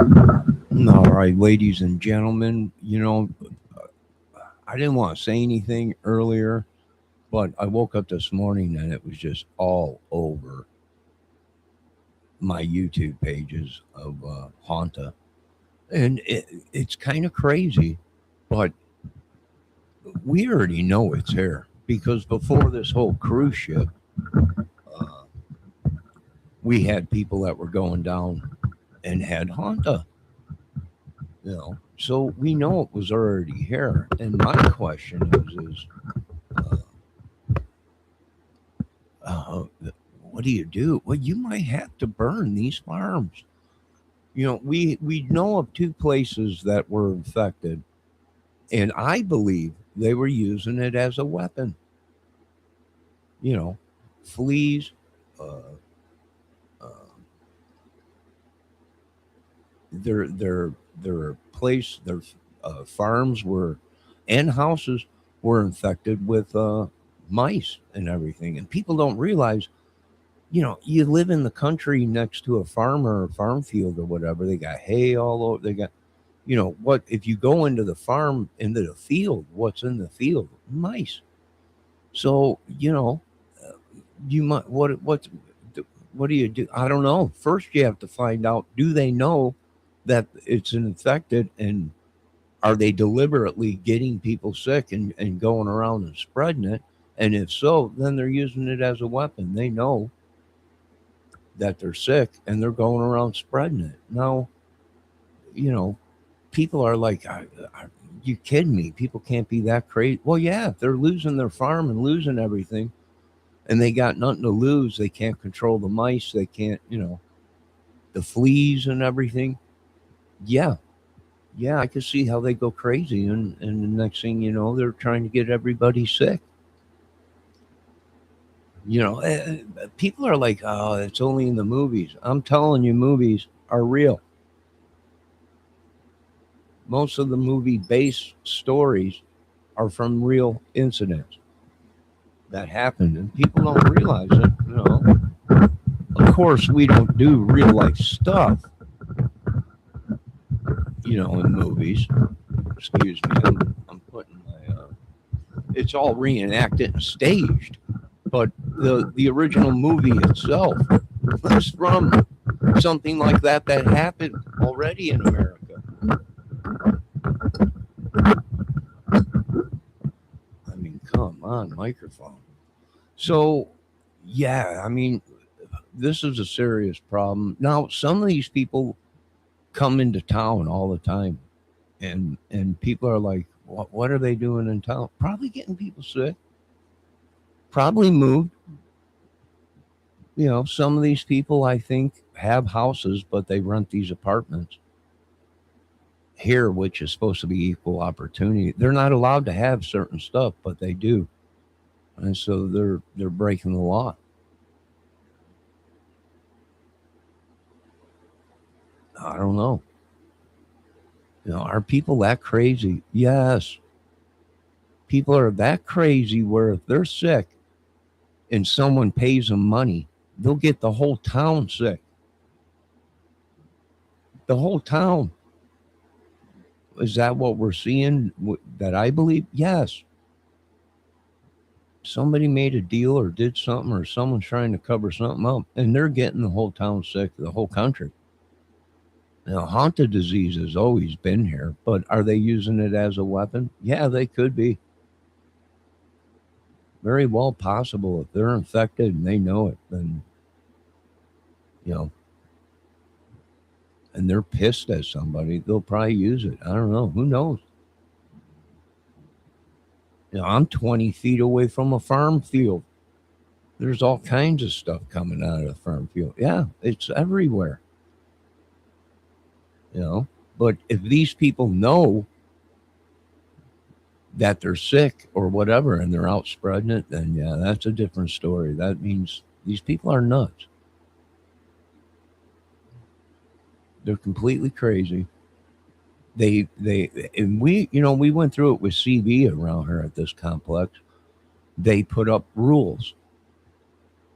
All right, ladies and gentlemen, I didn't want to say anything earlier, but I woke up this morning and it was just all over my YouTube pages of Haunta. And it's kind of crazy, but we already know it's here because before this whole cruise ship, uh, we had people that were going down and had Haunta, So we know it was already here. And my question is uh, uh, what do you do? Well, you might have to burn these farms. We know of two places that were infected, and I believe they were using it as a weapon. You know, fleas, uh, uh, their place, their farms were, and houses were infected with mice and everything. And people don't realize, you live in the country next to a farmer or farm field or whatever. They got hay all over. They got, what if you go into the farm, into the field? What's in the field? Mice. So you might what do you do? I don't know. First, you have to find out: do they know that it's infected, and are they deliberately getting people sick and going around and spreading it? And if so, then they're using it as a weapon. They know that they're sick and they're going around spreading it. Now, you know, people are like, are you kidding me? People can't be that crazy. Well, yeah, if they're losing their farm and losing everything and they got nothing to lose, they can't control the mice, they can't, the fleas and everything. Yeah, yeah, I can see how they go crazy. And the next thing you know, they're trying to get everybody sick. People are like, oh, it's only in the movies. I'm telling you, movies are real. Most of the movie based stories are from real incidents that happened, and people don't realize it. Of course, we don't do real life stuff, in movies. Excuse me, I'm putting my. It's all reenacted and staged, but the original movie itself was from something like that happened already in America. I mean, come on, microphone. So, yeah, I mean, this is a serious problem. Now, some of these people come into town all the time, and people are like, what are they doing in town? Probably getting people sick. Probably moved. Some of these people, I think, have houses, but they rent these apartments here, which is supposed to be equal opportunity. They're not allowed to have certain stuff, but they do, and so they're breaking the law. I don't know. Are people that crazy? Yes. People are that crazy where if they're sick and someone pays them money, they'll get the whole town sick. The whole town. Is that what we're seeing? That I believe? Yes. Somebody made a deal or did something, or someone's trying to cover something up, and they're getting the whole town sick, the whole country. Now, haunted disease has always been here, but are they using it as a weapon? Yeah, they could be. Very well possible. If they're infected and they know it, then, you know, and they're pissed at somebody, they'll probably use it. I don't know. Who knows? I'm 20 feet away from a farm field. There's all kinds of stuff coming out of the farm field. Yeah, it's everywhere. you know. But if these people know that they're sick or whatever and they're out spreading it, then yeah, that's a different story. That means these people are nuts. They're completely crazy. They and we went through it with CB around here at this complex. They put up rules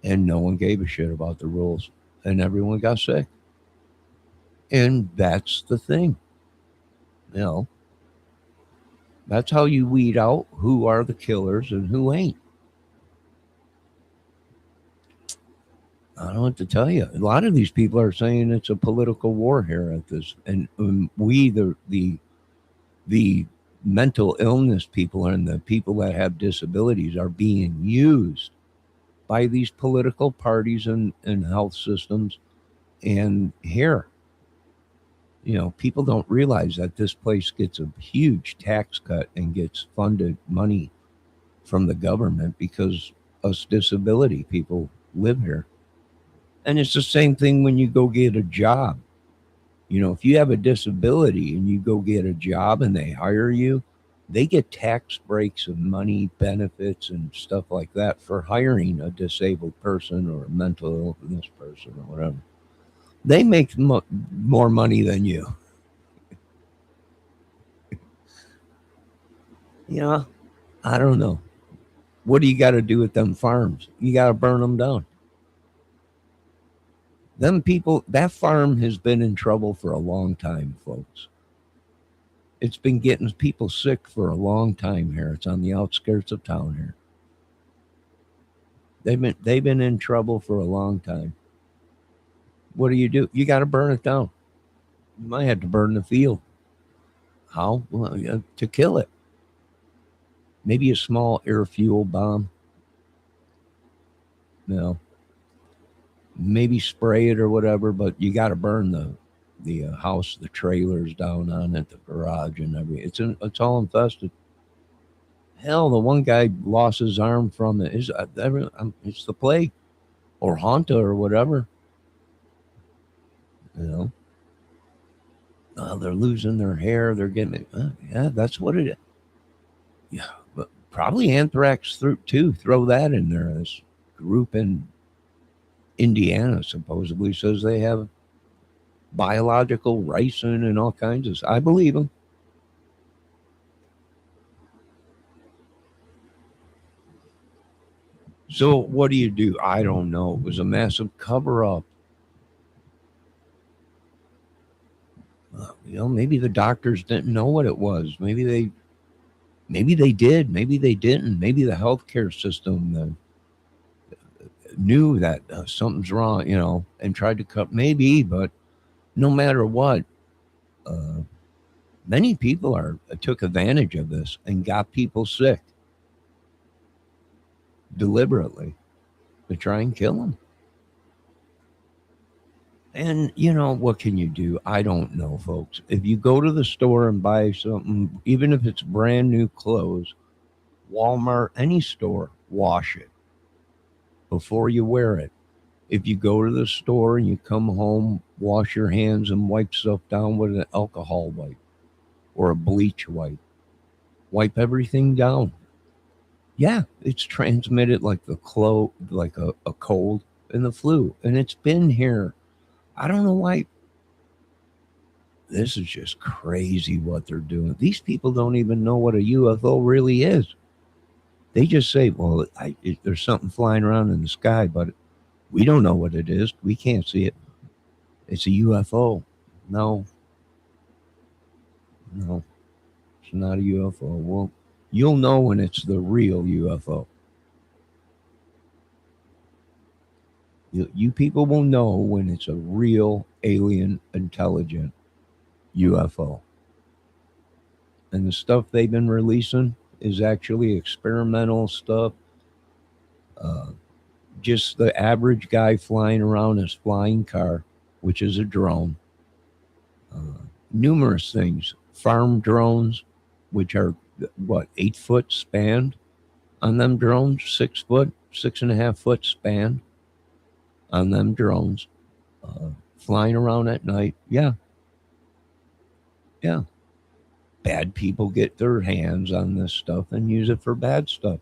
and no one gave a shit about the rules and everyone got sick. And that's the thing. You know, that's how you weed out who are the killers and who ain't. I don't know what to tell you. A lot of these people are saying it's a political war here at this, and we, the mental illness people and the people that have disabilities, are being used by these political parties and health systems. And here, people don't realize that this place gets a huge tax cut and gets funded money from the government because us disability people live here. And it's the same thing when you go get a job. If you have a disability and you go get a job and they hire you, they get tax breaks and money benefits and stuff like that for hiring a disabled person or a mental illness person or whatever. They make more money than you. Yeah, I don't know. What do you got to do with them farms? You got to burn them down. Them people, that farm has been in trouble for a long time, folks. It's been getting people sick for a long time here. It's on the outskirts of town here. They've been in trouble for a long time. What do? You got to burn it down. You might have to burn the field. How? Well, to kill it. Maybe a small air fuel bomb. Maybe spray it or whatever. But you got to burn the house, the trailers down on it, the garage, and everything. It's all infested. Hell, the one guy lost his arm from it. It's the plague or Hanta or whatever. You know, they're losing their hair. They're getting it. Yeah, that's what it is. Yeah, but probably anthrax too. Throw that in there. This group in Indiana supposedly says they have biological ricin and all kinds of. I believe them. So what do? I don't know. It was a massive cover up. Maybe the doctors didn't know what it was. Maybe they did. Maybe they didn't. Maybe the healthcare system knew that something's wrong, and tried to cut. Maybe, but no matter what, uh, many people took advantage of this and got people sick deliberately to try and kill them. And what can you do? I don't know, folks. If you go to the store and buy something, even if it's brand new clothes, Walmart, any store, wash it before you wear it. If you go to the store and you come home, wash your hands and wipe stuff down with an alcohol wipe or a bleach wipe. Wipe everything down. Yeah, it's transmitted like like a cold and the flu. And it's been here. I don't know why. This is just crazy what they're doing. These people don't even know what a UFO really is. They just say, well, there's something flying around in the sky, but we don't know what it is. We can't see it. It's a UFO. No, no, it's not a UFO. Well, you'll know when it's the real UFO. You people will know when it's a real alien intelligent UFO. And the stuff they've been releasing is actually experimental stuff. Uh, just the average guy flying around his flying car, which is a drone. Uh, Numerous things. Farm drones, which are what, 8 foot span on them drones, 6 foot, 6.5 foot span on them drones, flying around at night. Yeah, yeah. Bad people get their hands on this stuff and use it for bad stuff.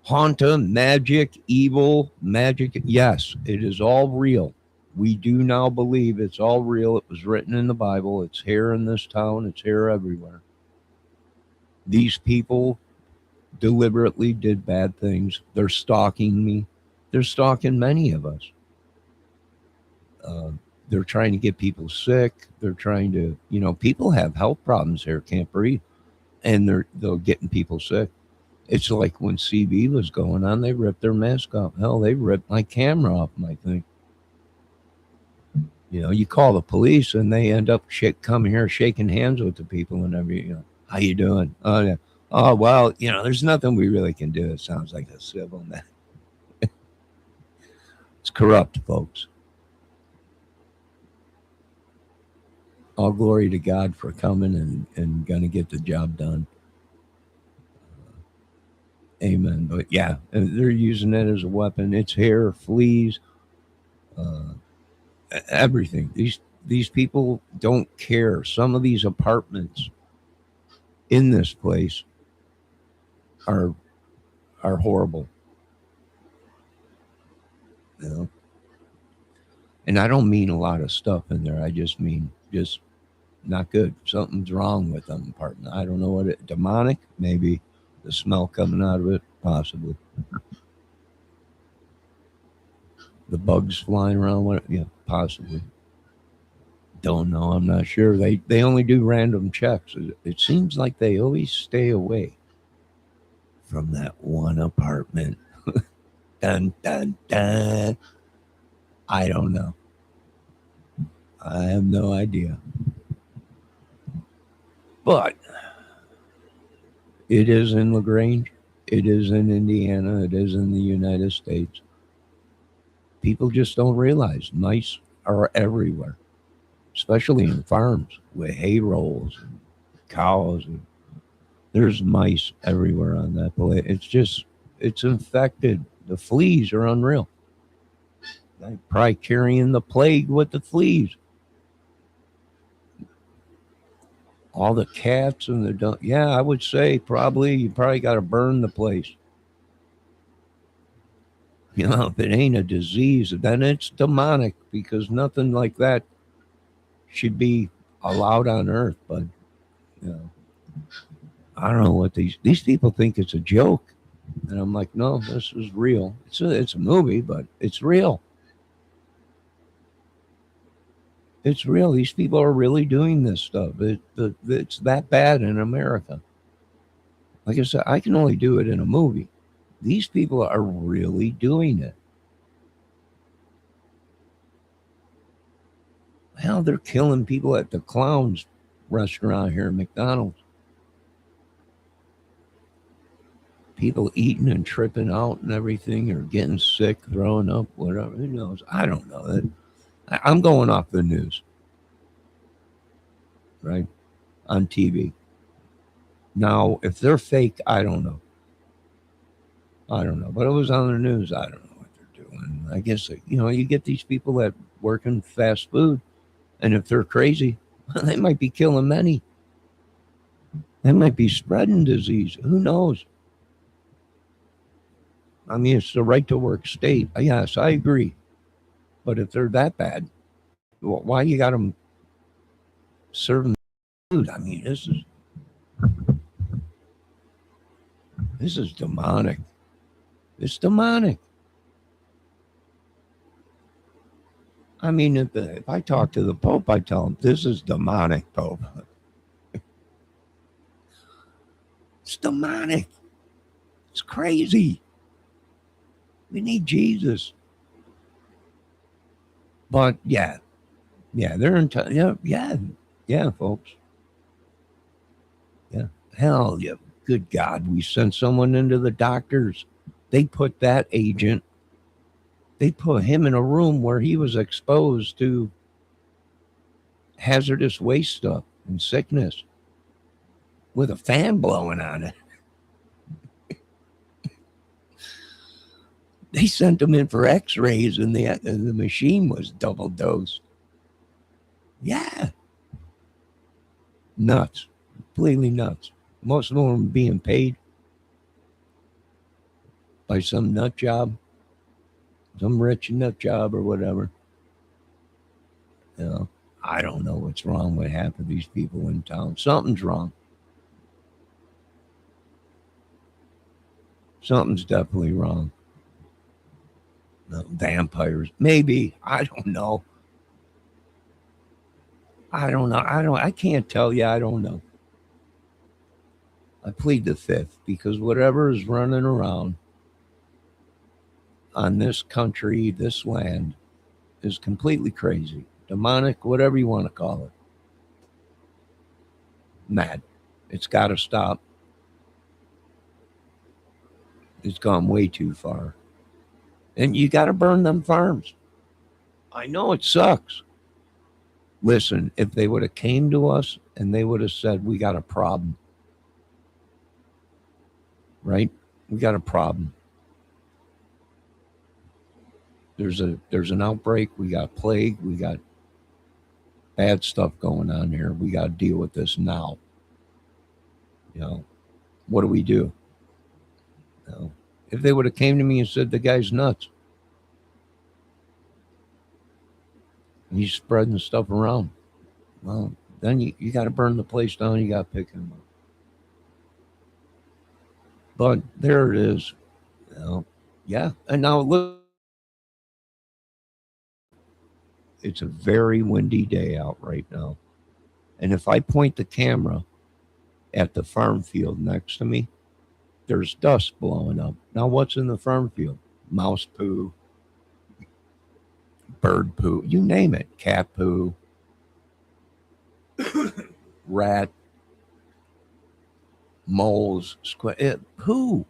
Haunta, magic, evil, magic. Yes, it is all real. We do now believe it's all real. It was written in the Bible. It's here in this town. It's here everywhere. These people deliberately did bad things. They're stalking me. They're stalking many of us. They're trying to get people sick. They're trying to, people have health problems here, can't breathe, and they're getting people sick. It's like when CB was going on, they ripped their mask off. Hell, they ripped my camera off my thing. You call the police and they end up coming here shaking hands with the people and everything. How you doing? Oh, yeah. Oh, well, there's nothing we really can do. It sounds like a civil man. It's corrupt, folks. All glory to God for coming and going to get the job done. Amen. But yeah, they're using it as a weapon. It's hair, fleas, everything. These people don't care. Some of these apartments in this place are horrible. And I don't mean a lot of stuff in there. I just mean just not good. Something's wrong with them apartment. I don't know what it demonic, maybe the smell coming out of it, possibly. The bugs flying around, possibly. Don't know. I'm not sure. They only do random checks. It seems like they always stay away from that one apartment. Dun dun dun. I don't know. I have no idea. But it is in LaGrange. It is in Indiana. It is in the United States. People just don't realize mice are everywhere, especially in farms with hay rolls and cows. There's mice everywhere on that place. It's infected. The fleas are unreal. They're probably carrying the plague with the fleas. All the cats and the yeah, I would say you probably got to burn the place. If it ain't a disease, then it's demonic because nothing like that should be allowed on earth. But I don't know what these people think it's a joke, and I'm like, no, this is real. It's a movie, but it's real. It's real. These people are really doing this stuff. It's that bad in America. Like I said, I can only do it in a movie. These people are really doing it. Hell, they're killing people at the Clowns restaurant here, McDonald's. People eating and tripping out and everything, or getting sick, throwing up, whatever. Who knows? I don't know. I'm going off the news, right? On TV. Now, if they're fake, I don't know. But it was on the news. I don't know what they're doing. I guess, you get these people that work in fast food, and if they're crazy, they might be killing many. They might be spreading disease. Who knows? I mean, it's the right to work state. Yes, I agree. But if they're that bad, why you got them serving food? I mean, this is demonic. It's demonic. I mean, if I talk to the Pope, I tell him, this is demonic, Pope. It's demonic. It's crazy. We need Jesus. But yeah, they're in yeah, folks. Yeah, hell yeah. Good God, we sent someone into the doctors. They put that agent. They put him in a room where he was exposed to hazardous waste stuff and sickness with a fan blowing on it. They sent him in for x-rays and the machine was double dosed. Yeah. Nuts. Completely nuts. Most of them are being paid by some nut job, some rich nut job or whatever. I don't know what's wrong with half of these people in town. Something's wrong. Something's definitely wrong. No, vampires. Maybe. I don't know. I don't know. I can't tell you. I don't know. I plead the fifth because whatever is running around on this country, this land, is completely crazy, demonic, whatever you want to call it. Mad. It's got to stop. It's gone way too far. And you got to burn them farms. I know it sucks. Listen, if they would have came to us and they would have said, we got a problem, right? We got a problem. There's an outbreak. We got plague. We got bad stuff going on here. We got to deal with this now. You know, what do we do? You know, if they would have came to me and said the guy's nuts, he's spreading stuff around, well, then you got to burn the place down. You got to pick him up. But there it is. You know, yeah. And now look, it's a very windy day out right now. And if I point the camera at the farm field next to me, there's dust blowing up. Now, what's in the farm field? Mouse poo, bird poo, you name it, cat poo, rat, moles, poo.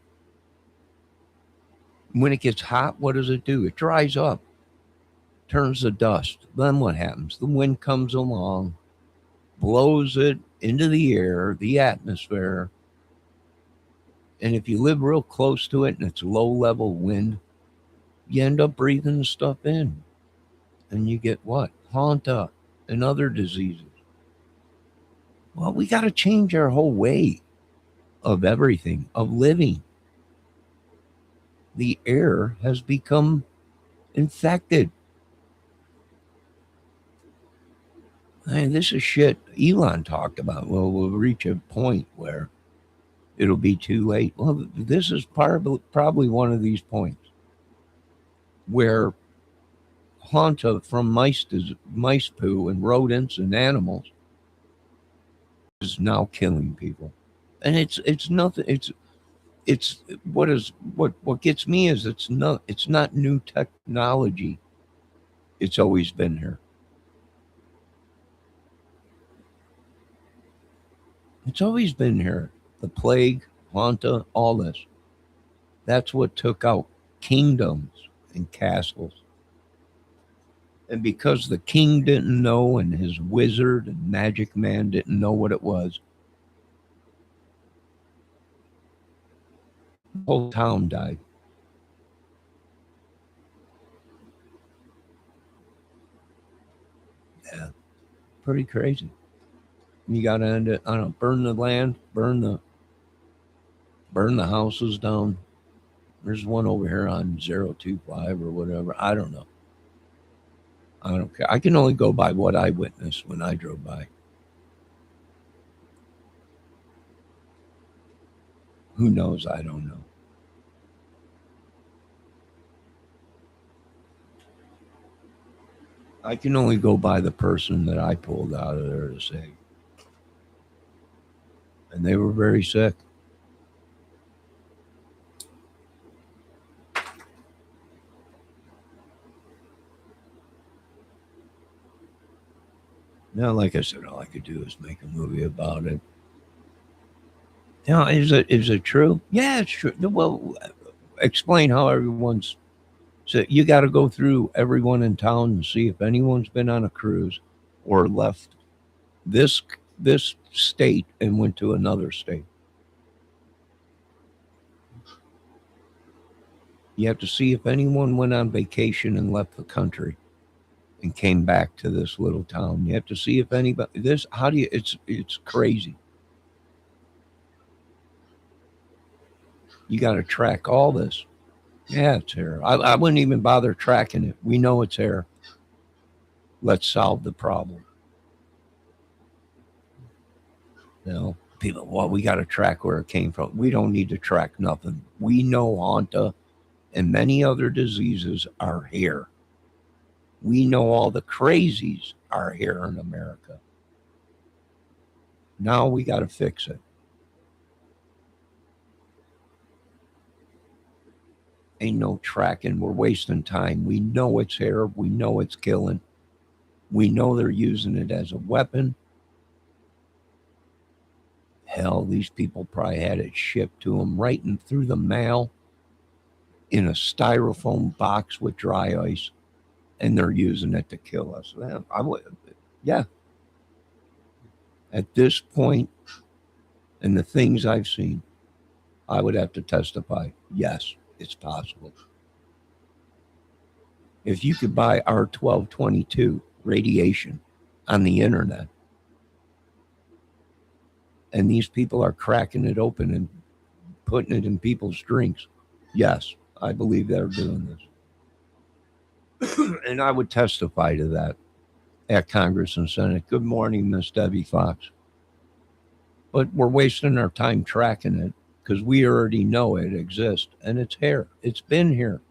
When it gets hot, what does it do? It dries up, turns to dust. Then what happens? The wind comes along, blows it into the air, the atmosphere. And if you live real close to it and it's low level wind, you end up breathing the stuff in. And you get what? Hanta and other diseases. Well, we got to change our whole way of everything, of living. The air has become infected. And this is shit Elon talked about. Well, we'll reach a point where it'll be too late. Well, this is probably one of these points where Hanta from mice poo and rodents and animals is now killing people. And it's nothing. It's what gets me is it's not new technology. It's always been here. It's always been here. The plague, Hanta, all this. That's what took out kingdoms and castles. And because the king didn't know and his wizard and magic man didn't know what it was, the whole town died. Yeah, pretty crazy. You got to end it. I don't know, burn the land, burn the houses down. There's one over here on 025 or whatever. I don't know. I don't care. I can only go by what I witnessed when I drove by. Who knows? I don't know. I can only go by the person that I pulled out of there to say. And they were very sick. Now, like I said, all I could do is make a movie about it. Now, is it true? Yeah, it's true. Well, explain how everyone's. So you got to go through everyone in town and see if anyone's been on a cruise or left this this state and went to another state. You have to see if anyone went on vacation and left the country and came back to this little town. You have to see if anybody this how do you it's crazy. You got to track all this. Yeah, it's here. I wouldn't even bother tracking it. We know it's here. Let's solve the problem. You know, people, well, we got to track where it came from. We don't need to track nothing. We know Hanta and many other diseases are here. We know all the crazies are here in America. Now we got to fix it. Ain't no tracking. We're wasting time. We know it's here. We know it's killing. We know they're using it as a weapon. Hell, these people probably had it shipped to them right in through the mail in a styrofoam box with dry ice, and they're using it to kill us. Man, I would, yeah. At this point, and the things I've seen, I would have to testify. Yes, it's possible. If you could buy R1222 radiation on the internet, and these people are cracking it open and putting it in people's drinks, yes, I believe they're doing this. And I would testify to that at Congress and Senate. Good morning, Miss Debbie Fox. But we're wasting our time tracking it because we already know it exists and it's here. It's been here.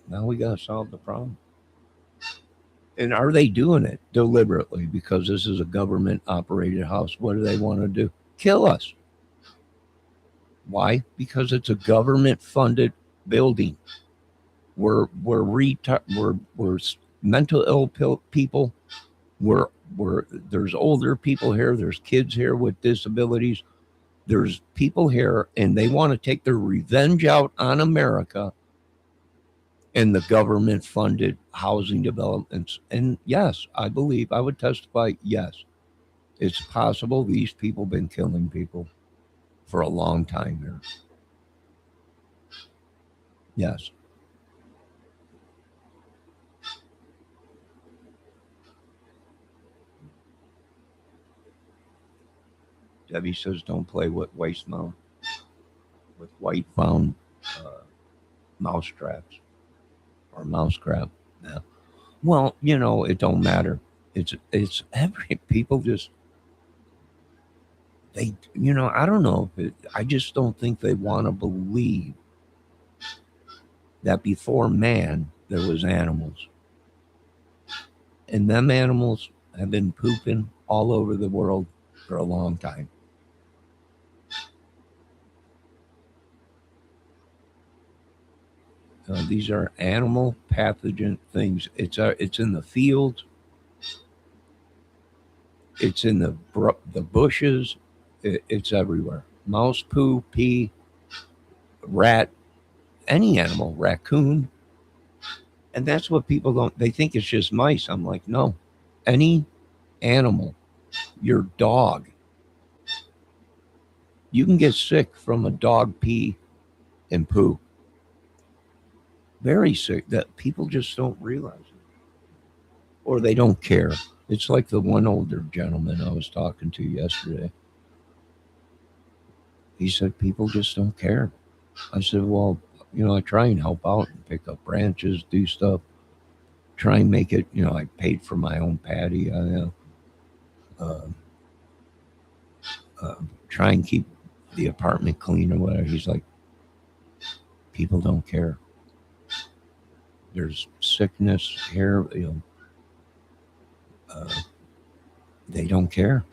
Now we got to solve the problem. And are they doing it deliberately because this is a government operated house? What do they want to do? Kill us. Why? Because it's a government funded building. We're mental ill people. There's older people here. There's kids here with disabilities. There's people here, and they want to take their revenge out on America and the government funded housing developments. And yes, I believe I would testify. Yes, it's possible these people been killing people for a long time here. Yes. Debbie says don't play with white found uh, mouse traps or mouse crap. Yeah. Well, it don't matter. It's every people just they I don't know if I just don't think they want to believe that before man there was animals, and them animals have been pooping all over the world for a long time. These are animal pathogen things. It's in the fields. It's in the bushes. It's everywhere. Mouse poo, pee, rat, any animal, raccoon. And that's what people don't, they think it's just mice. I'm like, no, any animal, your dog, you can get sick from a dog pee and poo. Very sick that people just don't realize it. Or they don't care. It's like the one older gentleman I was talking to yesterday. He said people just don't care. I said, well, I try and help out and pick up branches, do stuff, try and make it, I paid for my own patio. Uh, try and keep the apartment clean or whatever. He's like, people don't care. There's sickness here, they don't care.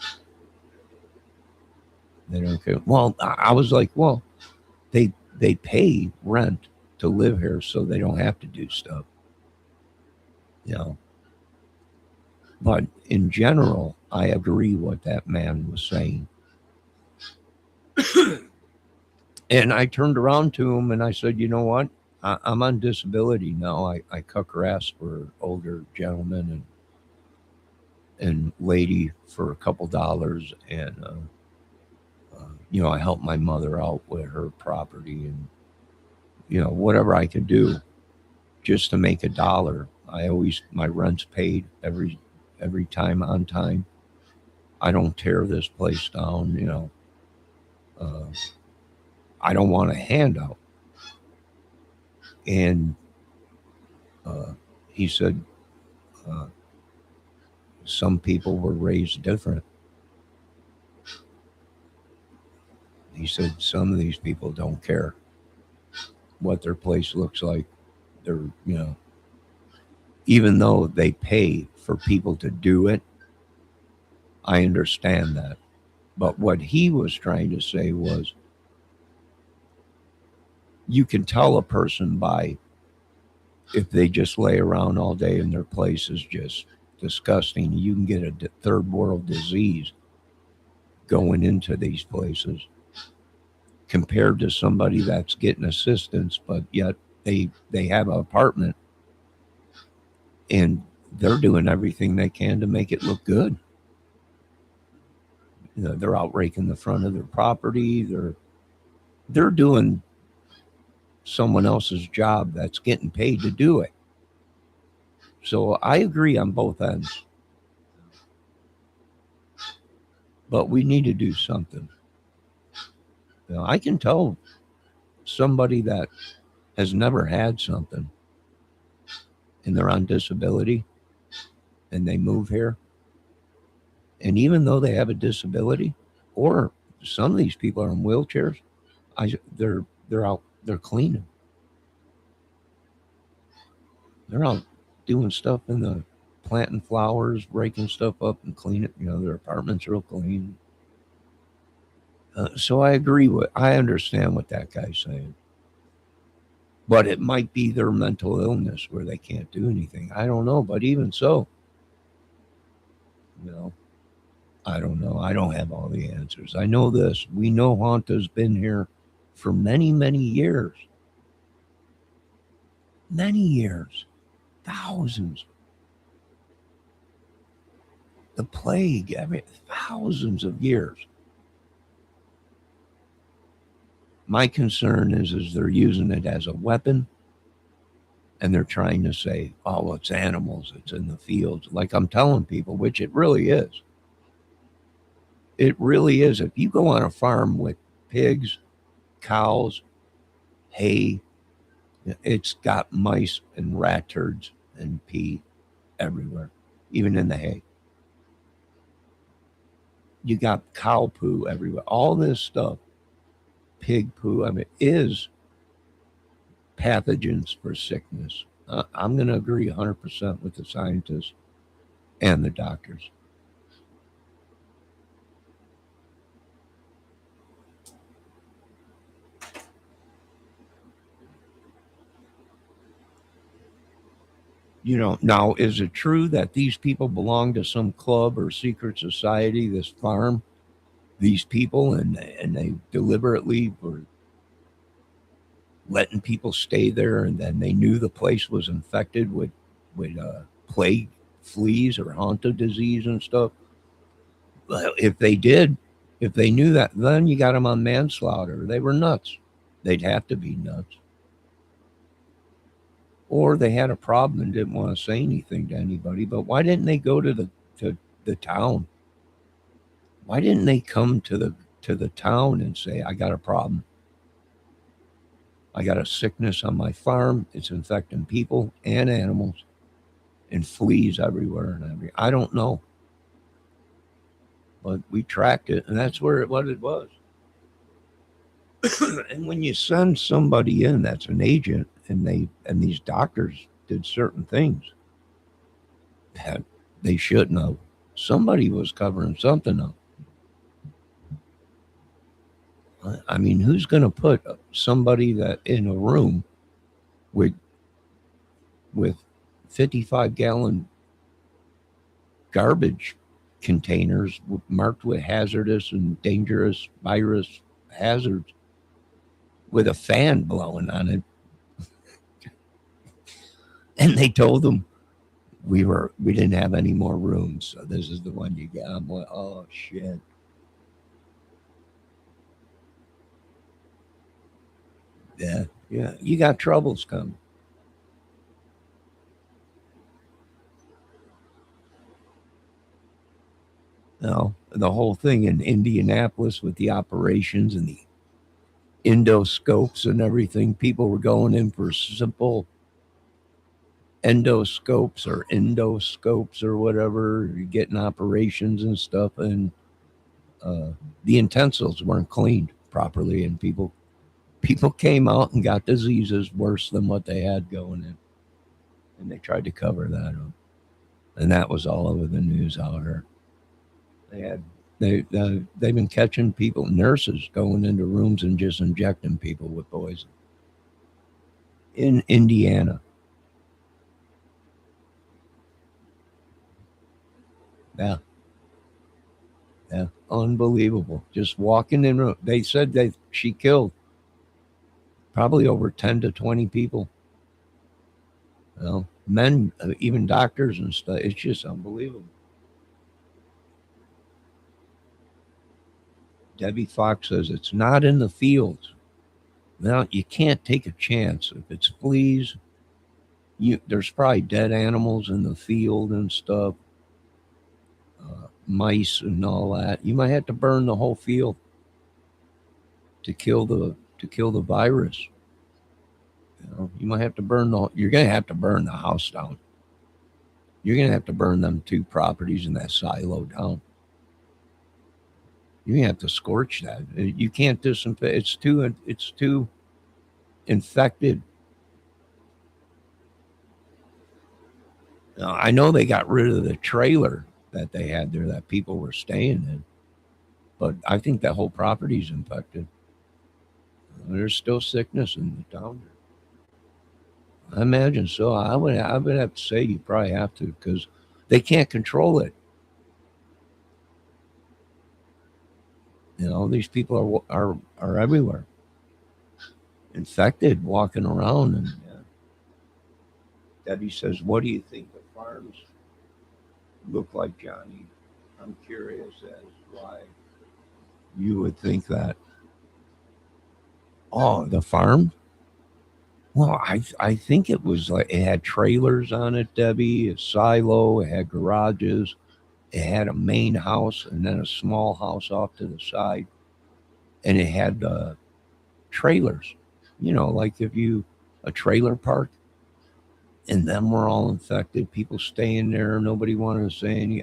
They don't care. Well, I was like, well, they pay rent to live here, so they don't have to do stuff. You know. But in general, I agree what that man was saying. And I turned around to him and I said, you know what? I'm on disability now. I cut grass for older gentlemen and lady for a couple dollars, and I helped my mother out with her property, and whatever I could do just to make a dollar. My rent's paid every time on time. I don't tear this place down. Uh, I don't want a handout. And he said uh, some people were raised different. He said some of these people don't care what their place looks like. They're, even though they pay for people to do it, I understand that. But what he was trying to say was you can tell a person by if they just lay around all day and their place is just disgusting, you can get a third world disease going into these places compared to somebody that's getting assistance, but yet they have an apartment and they're doing everything they can to make it look good. You know, they're out raking the front of their property. They're doing someone else's job that's getting paid to do it. So I agree on both ends. But we need to do something. You know, I can tell somebody that has never had something and they're on disability and they move here. And even though they have a disability, or some of these people are in wheelchairs, they're out, they're cleaning. They're out doing stuff in the planting flowers, raking stuff up and cleaning. You know, their apartments are real clean. So I understand what that guy's saying. But it might be their mental illness where they can't do anything. I don't know. But even so, you know, I don't know. I don't have all the answers. I know this. We know Haunta's been here for many, many years. Many years. Thousands. The plague, thousands of years. My concern is they're using it as a weapon and they're trying to say, oh, well, it's animals, it's in the fields. Like I'm telling people, which it really is. It really is. If you go on a farm with pigs, cows, hay, it's got mice and rat turds and pee everywhere, even in the hay. You got cow poo everywhere. All this stuff, pig poo, is pathogens for sickness. I'm going to agree 100% with the scientists and the doctors. You know, now, is it true that these people belong to some club or secret society, this farm, these people, and they deliberately were letting people stay there and then they knew the place was infected with plague fleas or Hanta disease and stuff? Well, if they did, if they knew that, then you got them on manslaughter. They were nuts. They'd have to be nuts. Or they had a problem and didn't want to say anything to anybody. But why didn't they go to the town? Why didn't they come to the town and say, I got a problem? I got a sickness on my farm. It's infecting people and animals and fleas everywhere and everything. I don't know. But we tracked it, and that's what it was. And when you send somebody in that's an agent and these doctors did certain things that they shouldn't have, somebody was covering something up. I mean, who's going to put somebody that in a room with 55-gallon garbage containers marked with hazardous and dangerous virus hazards with a fan blowing on it? And they told them we didn't have any more rooms, so this is the one you got. I'm like, oh shit. Yeah, you got troubles coming. Now, the whole thing in Indianapolis with the operations and the endoscopes and everything, people were going in for simple endoscopes or whatever, getting operations and stuff, and the utensils weren't cleaned properly, and people came out and got diseases worse than what they had going in, and they tried to cover that up, and that was all over the news out here. They've been catching people, nurses going into rooms and just injecting people with poison in Indiana. Yeah, yeah, unbelievable. Just walking in, they said that she killed probably over 10 to 20 people. Men, even doctors and stuff. It's just unbelievable. Debbie Fox says it's not in the fields. Now you can't take a chance if it's fleas. There's probably dead animals in the field and stuff, mice and all that. You might have to burn the whole field to kill the virus. You might have to burn the. You're gonna have to burn the house down. You're gonna have to burn them 2 properties in that silo down. You have to scorch that. You can't disinfect. It's too infected. Now, I know they got rid of the trailer that they had there that people were staying in, but I think that whole property's infected. There's still sickness in the town. I imagine so. I would have to say you probably have to because they can't control it. These people are everywhere, infected, walking around. And Debbie says, "What do you think the farms look like, Johnny?" I'm curious as why you would think that. Oh, the farm? Well, I think it was like it had trailers on it, Debbie, a silo, it had garages, it had a main house and then a small house off to the side, and it had trailers. Like if you a trailer park, and them were all infected. People staying there, nobody wanted to say any.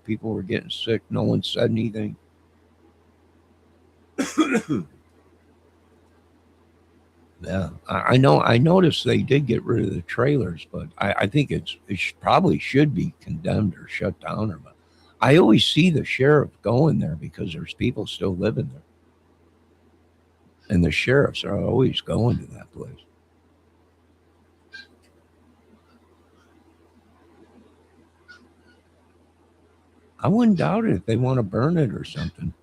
People were getting sick. No one said anything. Yeah, I know. I noticed they did get rid of the trailers, but I think probably should be condemned or shut down. But I always see the sheriff going there because there's people still living there, and the sheriffs are always going to that place. I wouldn't doubt it if they want to burn it or something.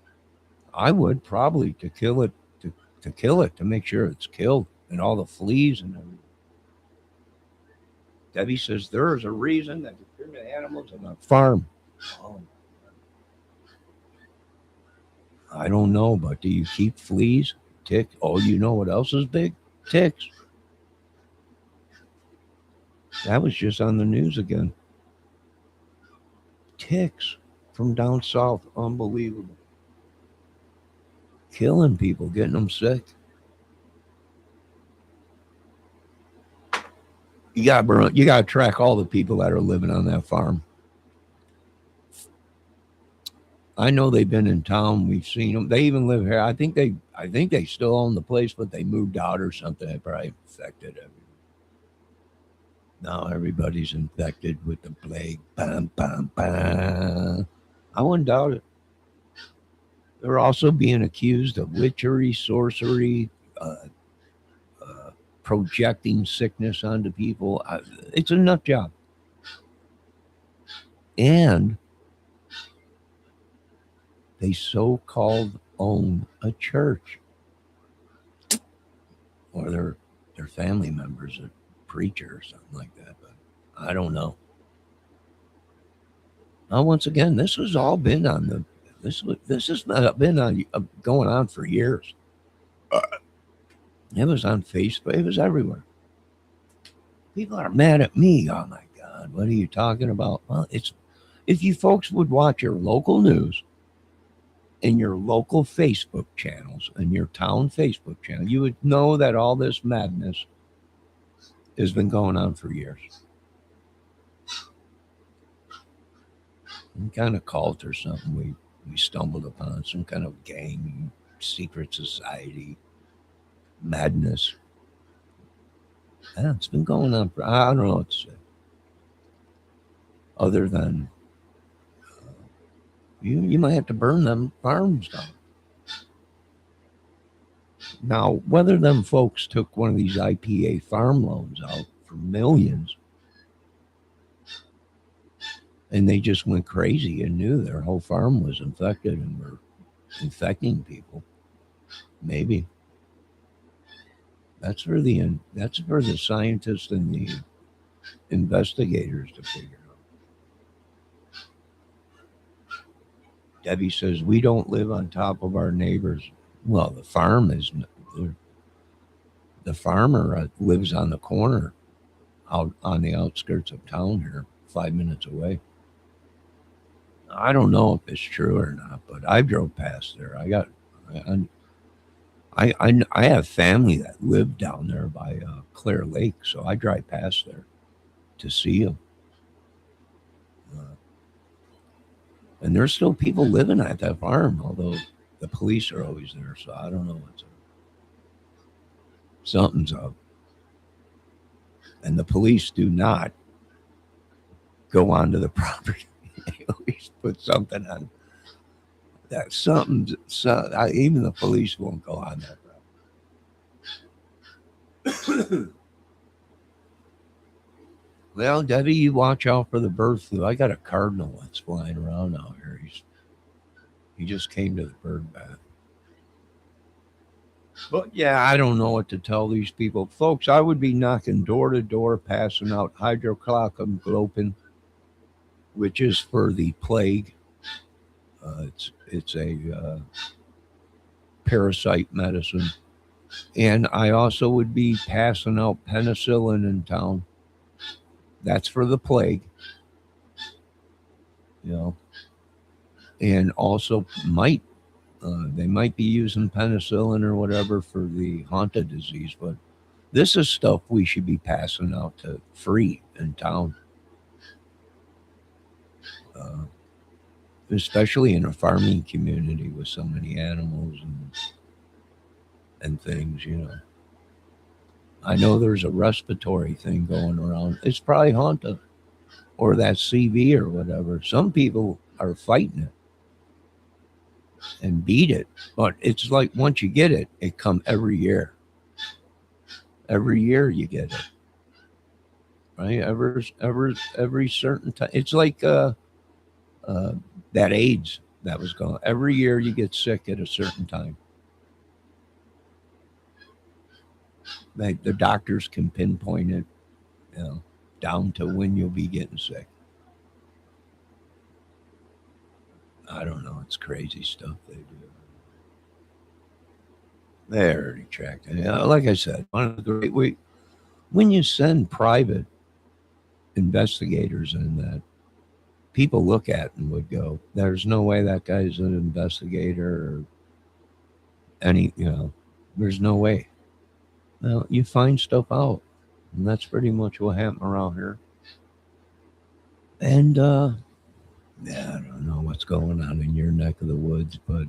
I would probably to kill it to make sure it's killed and all the fleas and everything. Debbie says there is a reason that the pyramid animals on a farm. Oh, I don't know, but do you keep fleas? Ticks? Oh, you know what else is big? Ticks. That was just on the news again. Ticks from down south. Unbelievable. Killing people, getting them sick. You got to track all the people that are living on that farm. I know they've been in town. We've seen them. They even live here. I think they still own the place, but they moved out or something. They probably infected everyone. Now everybody's infected with the plague. Bam, bam, bam. I wouldn't doubt it. They're also being accused of witchery, sorcery, uh, uh, projecting sickness onto people. It's a nut job. And they so called own a church, or their family members, a preacher or something like that. But I don't know. Now, once again, this has all been on the this has not been on going on for years. It was on Facebook. It was everywhere. People are mad at me. Oh my God, what are you talking about? Well, it's if you folks would watch your local news and your local Facebook channels and your town Facebook channel, you would know that all this madness has been going on for years. Some kind of cult or something we stumbled upon, some kind of gang, secret society, madness. Yeah, it's been going on for, I don't know what to say, other than You might have to burn them farms down. Now, whether them folks took one of these IPA farm loans out for millions and they just went crazy and knew their whole farm was infected and were infecting people, maybe. That's for the scientists and the investigators to figure out. Debbie says we don't live on top of our neighbors. Well, the farmer lives on the corner out on the outskirts of town here, 5 minutes away. I don't know if it's true or not, but I drove past there. I have family that live down there by Clear Lake, so I drive past there to see them. Uh, and there's still people living at that farm, although the police are always there. So I don't know what's up. Something's up, and the police do not go onto the property. They always put something on that. Even the police won't go on that property. Well, Debbie, you watch out for the bird flu. I got a cardinal that's flying around out here. He just came to the bird bath. But yeah, I don't know what to tell these people. Folks, I would be knocking door to door, passing out hydrochloroquine, which is for the plague. It's a parasite medicine. And I also would be passing out penicillin in town. That's for the plague, you know. And also they might be using penicillin or whatever for the haunted disease, but this is stuff we should be passing out to free in town, uh, especially in a farming community with so many animals and things. You know, I know there's a respiratory thing going around. It's probably haunted or that CV or whatever. Some people are fighting it and beat it, but it's like once you get it, it come every year. Every year you get it, right? Every certain time. It's like that AIDS that was going. Every year you get sick at a certain time. Like the doctors can pinpoint it, you know, down to when you'll be getting sick. I don't know. It's crazy stuff they do. They already tracked it. Yeah, like I said, one of the great when you send private investigators in that, people look at and would go, "There's no way that guy's an investigator or any, you know, there's no way." Well, you find stuff out, and that's pretty much what happened around here. And yeah, I don't know what's going on in your neck of the woods, but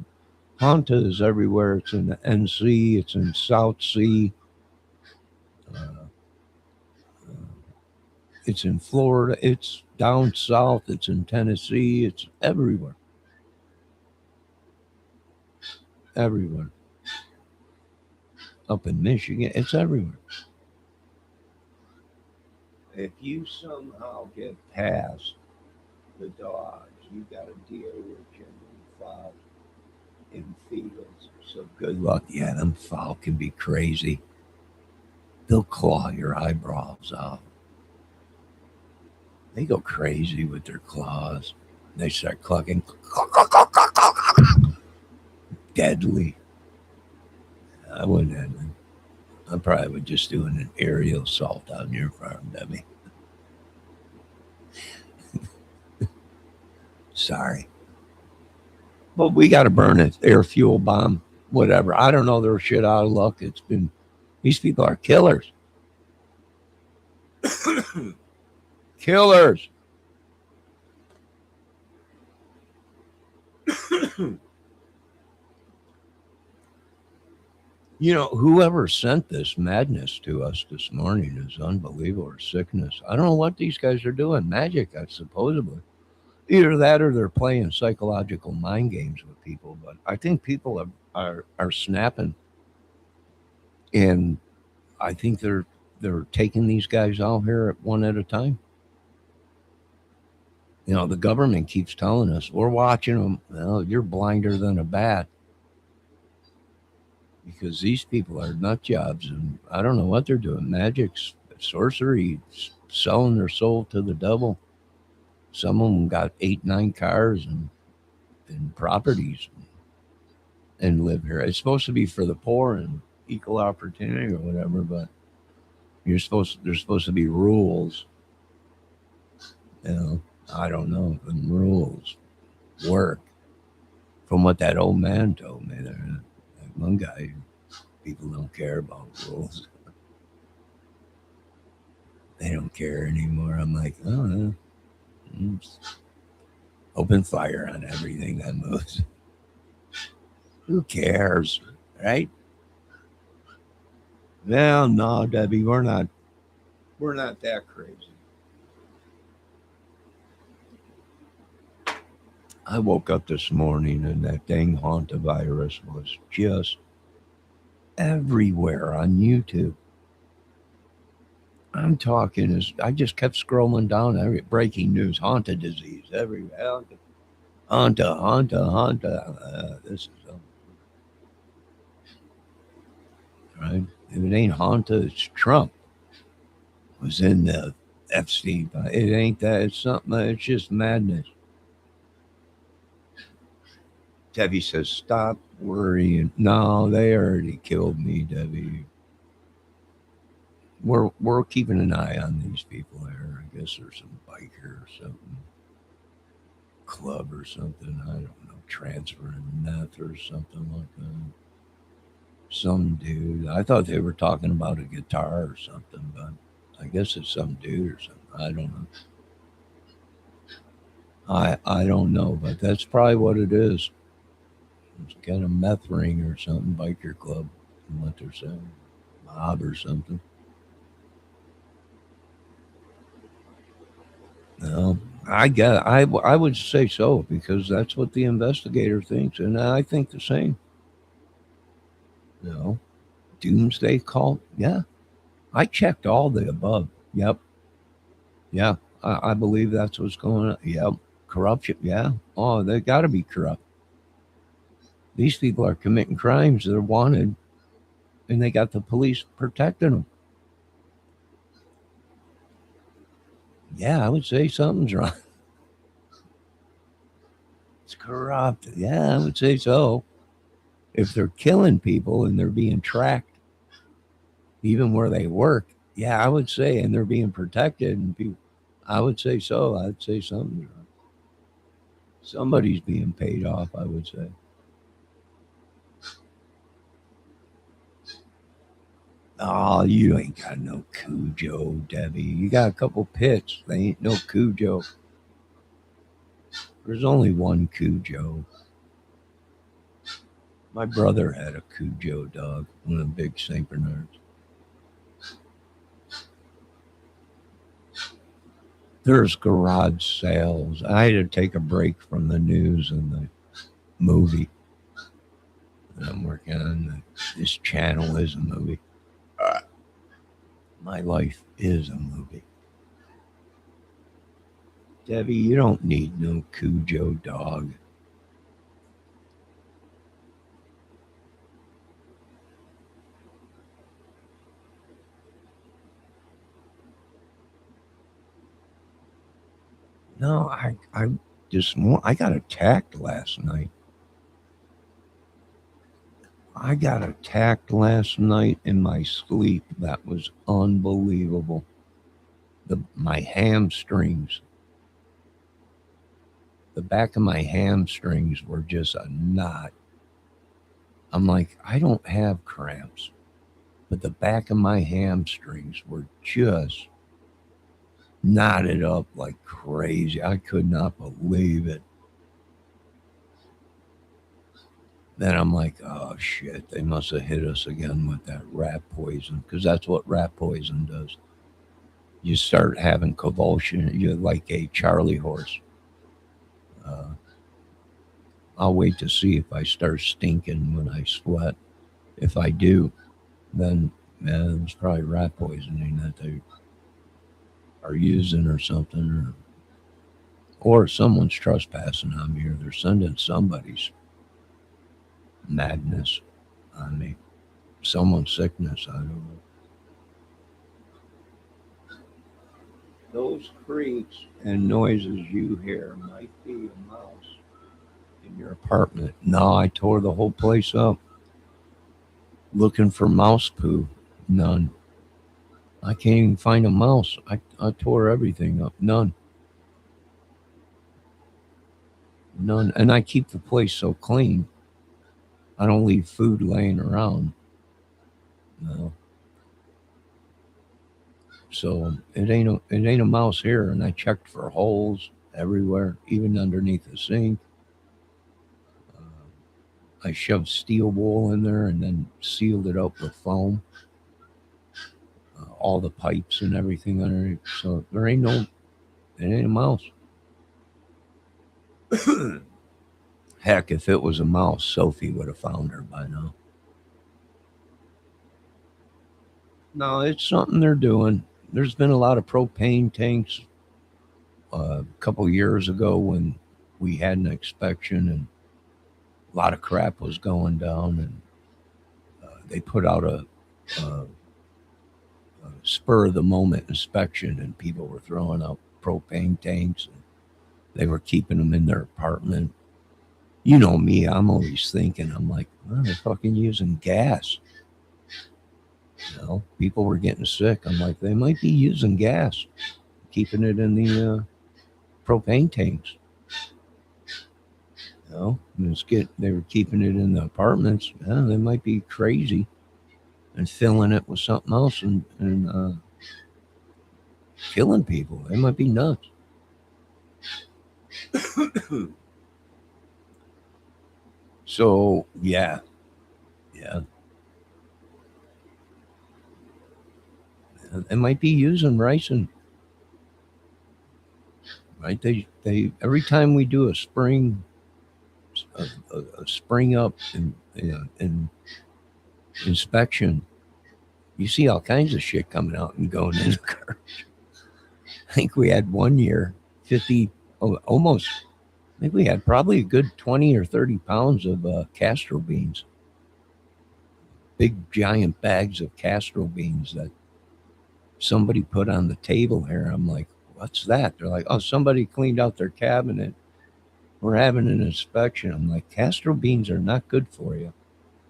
Honta is everywhere. It's in the NC, it's in South Sea, uh, it's in Florida, it's down south, it's in Tennessee, it's everywhere, everywhere. Up in Michigan, it's everywhere. If you somehow get past the dogs, you got to deal with Jim and Fowl in fields. So good luck. Yeah, them fowl can be crazy. They'll claw your eyebrows out. They go crazy with their claws. They start clucking. Deadly. I wouldn't have them. I probably would just do an aerial assault on your farm, Debbie. Sorry. But we got to burn it. Air fuel bomb, whatever. I don't know. They're shit out of luck. These people are killers. Killers. You know, whoever sent this madness to us this morning is unbelievable, or sickness. I don't know what these guys are doing. Magic, supposedly. Either that or they're playing psychological mind games with people. But I think people are snapping, and I think they're taking these guys out here at one at a time. You know, the government keeps telling us we're watching them. Well, you're blinder than a bat because these people are nut jobs, and I don't know what they're doing. Magic, sorcery, selling their soul to the devil. Some of them got 8, 9 cars and properties and live here. It's supposed to be for the poor and equal opportunity or whatever, but there's supposed to be rules. You know, I don't know if the rules work. From what that old man told me, there, that one guy, people don't care about rules. They don't care anymore. I'm like, oh, no. Open fire on everything that moves. Who cares, right? Well, no, Debbie, we're not that crazy. I woke up this morning and that dang Hauntavirus was just everywhere on YouTube. I'm talking as I just kept scrolling down every breaking news, Haunta disease everywhere. Haunta. This is right. If it ain't Haunta, it's Trump. Was in the Epstein. It ain't that. It's something. It's just madness. Debbie says, "Stop worrying." No, they already killed me, Debbie. We're keeping an eye on these people there. I guess there's some biker or something, club or something. I don't know, transferring meth or something like that. Some dude. I thought they were talking about a guitar or something, but I guess it's some dude or something. I don't know. I don't know, but that's probably what it is. It's got a meth ring or something, biker club, what they're saying, mob or something. No, I would say so because that's what the investigator thinks, and I think the same. You know, doomsday cult. Yeah, I checked all the above. Yep. Yeah, I believe that's what's going on. Yep. Corruption. Yeah. Oh, they got to be corrupt. These people are committing crimes. They're wanted, and they got the police protecting them. Yeah, I would say something's wrong. It's corrupt. Yeah, I would say so. If they're killing people and they're being tracked, even where they work, yeah, I would say, and they're being protected, and people, I would say so. I'd say something's wrong. Somebody's being paid off. I would say. Oh, you ain't got no Cujo, Debbie. You got a couple pits. They ain't no Cujo. There's only one Cujo. My brother had a Cujo dog, one of the big Saint Bernards. There's garage sales. I had to take a break from the news and the movie that I'm working on. This channel is a movie. My life is a movie. Debbie, you don't need no Cujo dog. No, I got attacked last night. I got attacked last night in my sleep. That was unbelievable. My hamstrings, the back of my hamstrings were just a knot. I'm like, I don't have cramps, but the back of my hamstrings were just knotted up like crazy. I could not believe it. Then I'm like, oh shit, they must have hit us again with that rat poison because that's what rat poison does. You start having convulsion. You're like a Charlie horse. Uh, I'll wait to see if I start stinking when I sweat. If I do, then it's probably rat poisoning that they are using or something, or someone's trespassing on me, or they're sending somebody's madness on me, someone's sickness. I don't know. Those creaks and noises you hear might be a mouse in your apartment. No, I tore the whole place up looking for mouse poo. None. I can't even find a mouse. I tore everything up. None. None. And I keep the place so clean. I don't leave food laying around. No. So it ain't a mouse here. And I checked for holes everywhere, even underneath the sink. I shoved steel wool in there and then sealed it up with foam, all the pipes and everything underneath. So it ain't a mouse. Heck, if it was a mouse, Sophie would have found her by now. No, it's something they're doing. There's been a lot of propane tanks a couple years ago when we had an inspection and a lot of crap was going down, and they put out a spur of the moment inspection, and people were throwing out propane tanks, and they were keeping them in their apartment. You know me, I'm always thinking, I'm like, oh, they're fucking using gas. People were getting sick. I'm like, they might be using gas, keeping it in the propane tanks. And they were keeping it in the apartments. Yeah, they might be crazy and filling it with something else and killing people. They might be nuts. So yeah, they might be using ricin, right? They every time we do a spring up in inspection, you see all kinds of shit coming out and going in the car. I think we had one year 50, almost. I think we had probably a good 20 or 30 pounds of Castro beans, big giant bags of Castro beans that somebody put on the table here. I'm like, what's that? They're like, oh, somebody cleaned out their cabinet. We're having an inspection. I'm like, Castro beans are not good for you.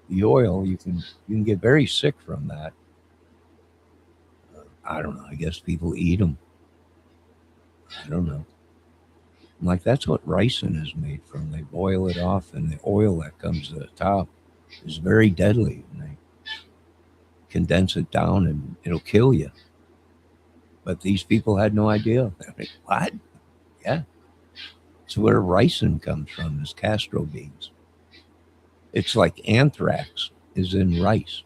The oil, you can get very sick from that. I don't know. I guess people eat them. I don't know. I'm like, that's what ricin is made from. They boil it off, and the oil that comes to the top is very deadly. And they condense it down, and it'll kill you. But these people had no idea. They're like, what? Yeah. It's where ricin comes from, is Castro beans. It's like anthrax is in rice.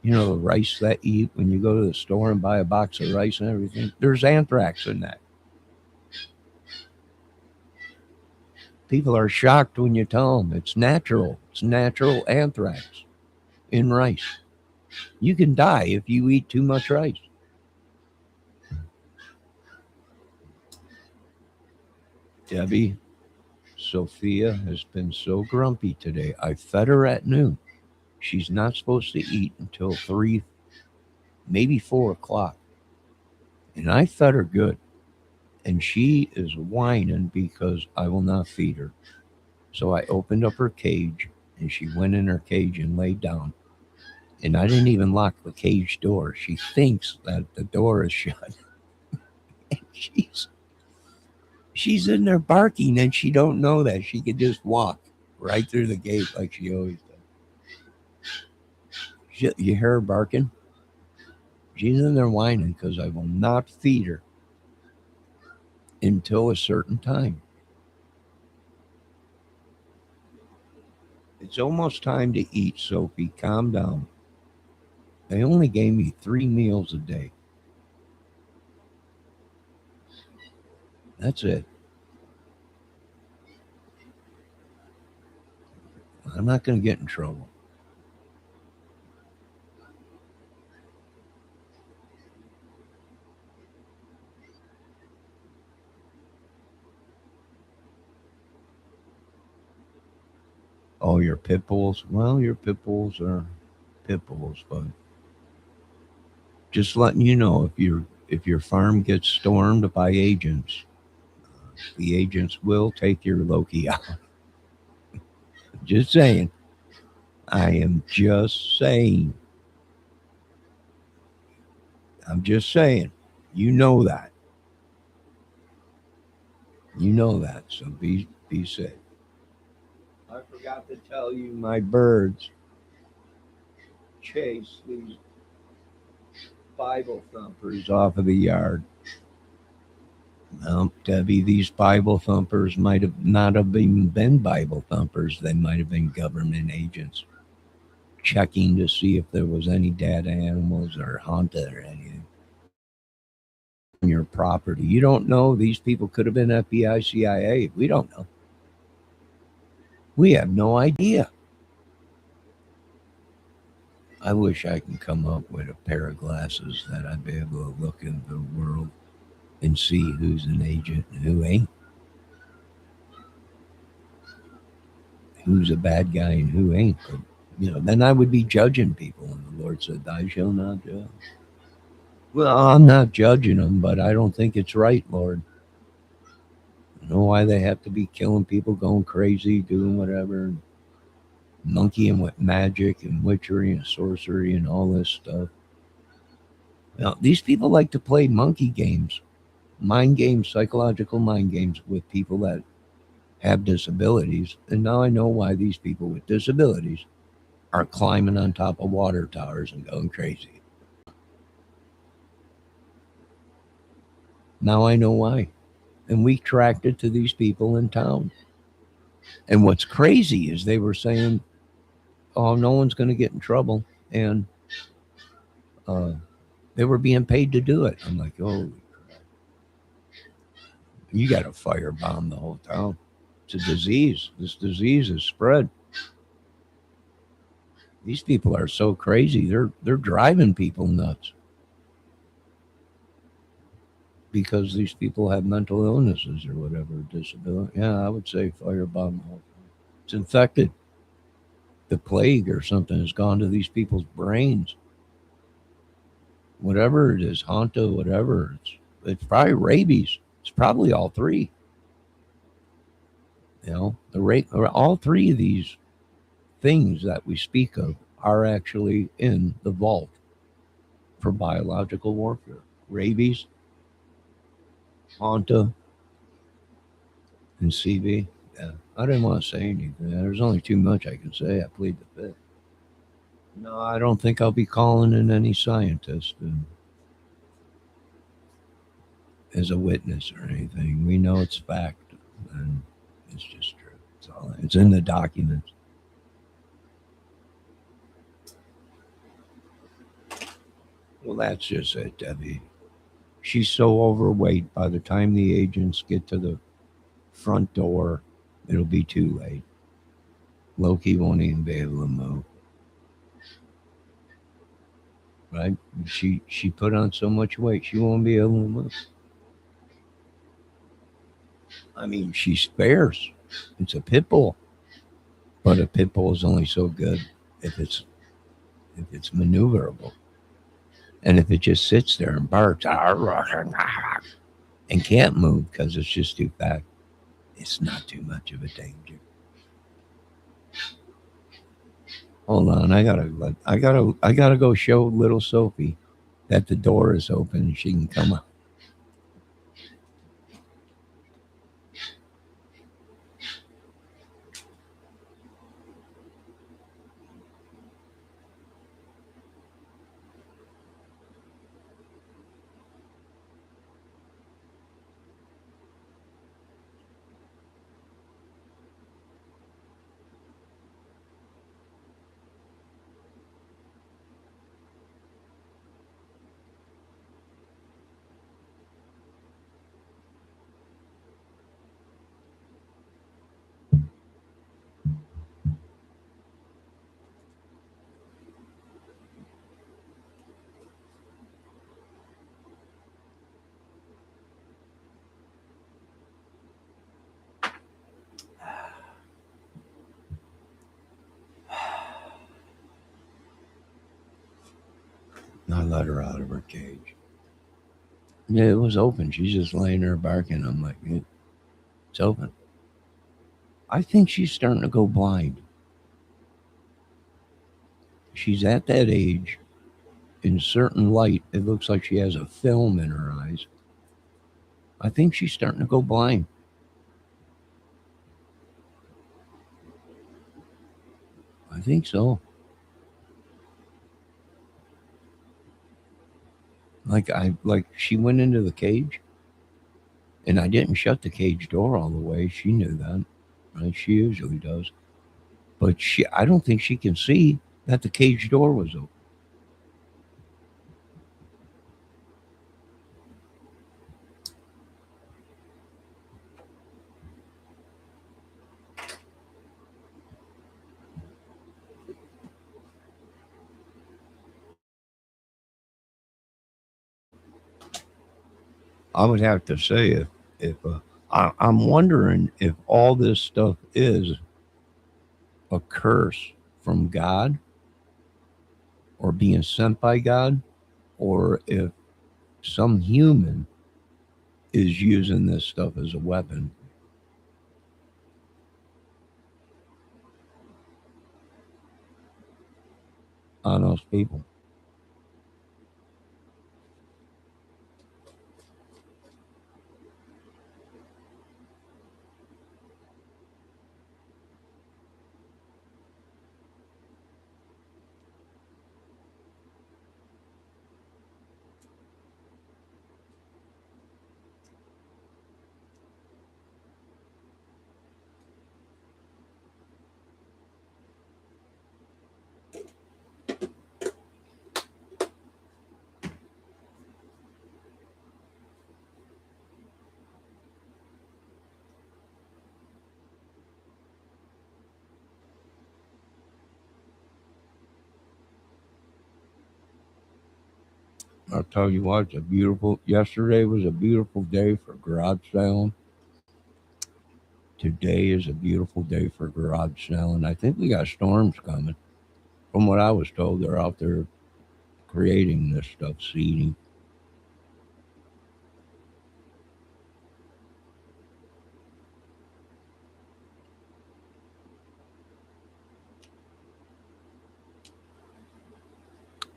You know, the rice that you eat when you go to the store and buy a box of rice and everything? There's anthrax in that. People are shocked when you tell them it's natural. It's natural anthrax in rice. You can die if you eat too much rice. Debbie, Sophia has been so grumpy today. I fed her at noon. She's not supposed to eat until 3, maybe 4 o'clock. And I fed her good. And she is whining because I will not feed her. So I opened up her cage, and she went in her cage and laid down. And I didn't even lock the cage door. She thinks that the door is shut. And she's in there barking, and she don't know that she could just walk right through the gate like she always does. You hear her barking? She's in there whining because I will not feed her until a certain time. It's almost time to eat, Sophie. Calm down. They only gave me 3 meals a day. That's it. I'm not going to get in trouble. Oh, your pit bulls? Well, your pit bulls are pit bulls, but just letting you know, if your farm gets stormed by agents, the agents will take your Loki out. Just saying. I am just saying. I'm just saying. You know that. You know that. So be safe. I forgot to tell you, my birds chase these Bible thumpers off of the yard. Well, Debbie, these Bible thumpers might have not have even been Bible thumpers. They might have been government agents checking to see if there was any dead animals or haunted or anything on your property. You don't know. These people could have been FBI, CIA. We don't know. We have no idea. I wish I could come up with a pair of glasses that I'd be able to look into the world and see who's an agent and who ain't, who's a bad guy and who ain't. But then I would be judging people, and the Lord said, "Thou shalt not judge." Well, I'm not judging them, but I don't think it's right, Lord. I know why they have to be killing people, going crazy, doing whatever, monkeying with magic and witchery and sorcery and all this stuff. These people like to play monkey games, mind games, psychological mind games with people that have disabilities. And now I know why these people with disabilities are climbing on top of water towers and going crazy. Now I know why. And we tracked it to these people in town. And what's crazy is they were saying, "Oh, no one's going to get in trouble," and uh, they were being paid to do it. I'm like, "Oh, you got to firebomb the whole town. It's a disease. This disease is spread. These people are so crazy. They're driving people nuts because these people have mental illnesses or whatever, disability. Yeah, I would say firebomb the whole town. It's infected. The plague or something has gone to these people's brains. Whatever it is, Hanta, whatever. It's probably rabies. It's probably all three. All three of these things that we speak of are actually in the vault for biological warfare. Rabies, Hanta, and CB. Yeah, I didn't want to say anything. There's only too much I can say. I plead the fifth. No, I don't think I'll be calling in any scientist as a witness or anything. We know it's fact, and it's just true. It's in the documents. Well, that's just it, Debbie. She's so overweight. By the time the agents get to the front door, it'll be too late. Loki won't even be able to move. Right? She put on so much weight, she won't be able to move. I mean, she spares. It's a pit bull, but a pit bull is only so good if it's maneuverable, and if it just sits there and barks and can't move because it's just too fat, it's not too much of a danger. Hold on, I gotta go show little Sophie that the door is open and she can come out. I let her out of her cage. Yeah, it was open. She's just laying there barking. I'm like, it's open. I think she's starting to go blind. She's at that age. In certain light, it looks like she has a film in her eyes. I think she's starting to go blind. I think so. Like she went into the cage, and I didn't shut the cage door all the way. She knew that, right? She usually does, but I don't think she can see that the cage door was open. I would have to say if I'm wondering if all this stuff is a curse from God or being sent by God, or if some human is using this stuff as a weapon on us people. I'll tell you what, yesterday was a beautiful day for garage sale. Today is a beautiful day for garage sale. And I think we got storms coming. From what I was told, they're out there creating this stuff, seeding.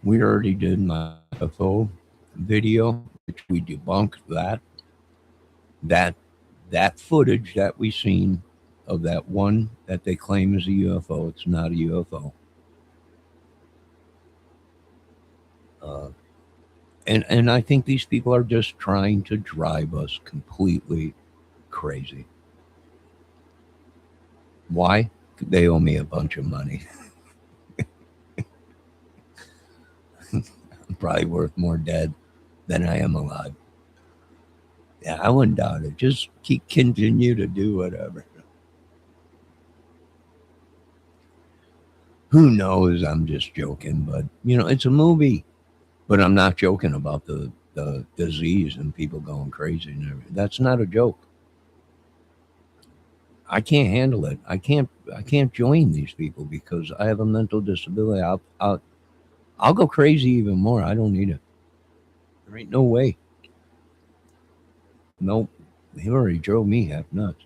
We already did my UFO video, which we debunked that that footage that we seen of that one that they claim is a UFO. It's not a UFO. Uh, and I think these people are just trying to drive us completely crazy. Why? They owe me a bunch of money. I'm probably worth more dead than I am alive. Yeah, I wouldn't doubt it. Just keep continue to do whatever. Who knows? I'm just joking, but it's a movie. But I'm not joking about the disease and people going crazy and everything. That's not a joke. I can't handle it. I can't join these people because I have a mental disability. I'll go crazy even more. I don't need it. There ain't no way. Nope. He already drove me half nuts.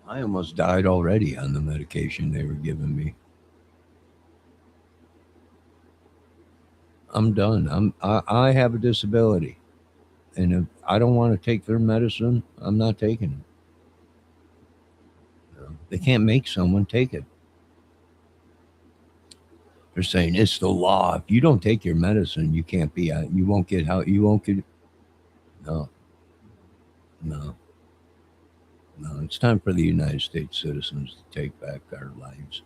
I almost died already on the medication they were giving me. I'm done. I have a disability, and if I don't want to take their medicine, I'm not taking it. They can't make someone take it. They're saying it's the law. If you don't take your medicine, you can't be out. You won't get how you won't get. No, no, no. It's time for the United States citizens to take back our lives.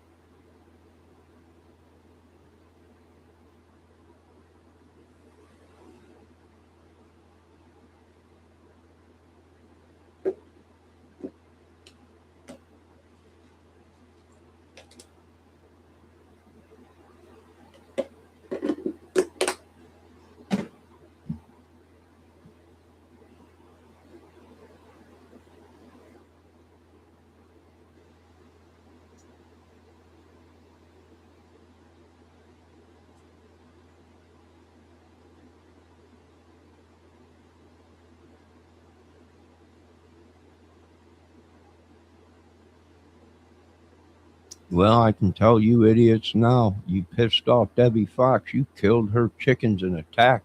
Well, I can tell you idiots now, you pissed off Debbie Fox. You killed her chickens in attack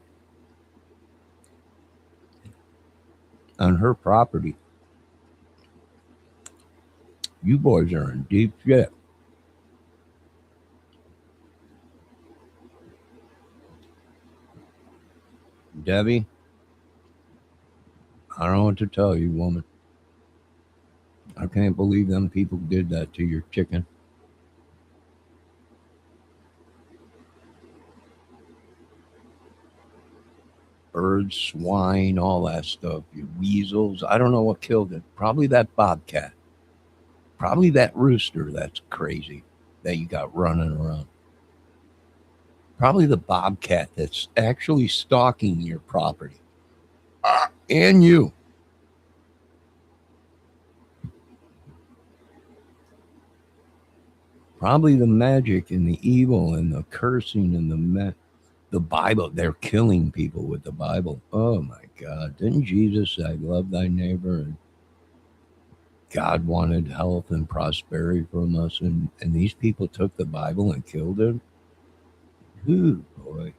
on her property. You boys are in deep shit. Debbie, I don't know what to tell you, woman. I can't believe them people did that to your chicken. Birds, swine, all that stuff. Your weasels. I don't know what killed it. Probably that bobcat. Probably that rooster that's crazy that you got running around. Probably the bobcat that's actually stalking your property. And you. Probably the magic and the evil and the cursing and the Bible. They're killing people with the Bible. Oh my God. Didn't Jesus say, love thy neighbor? And God wanted health and prosperity from us. And these people took the Bible and killed it. Ooh, boy.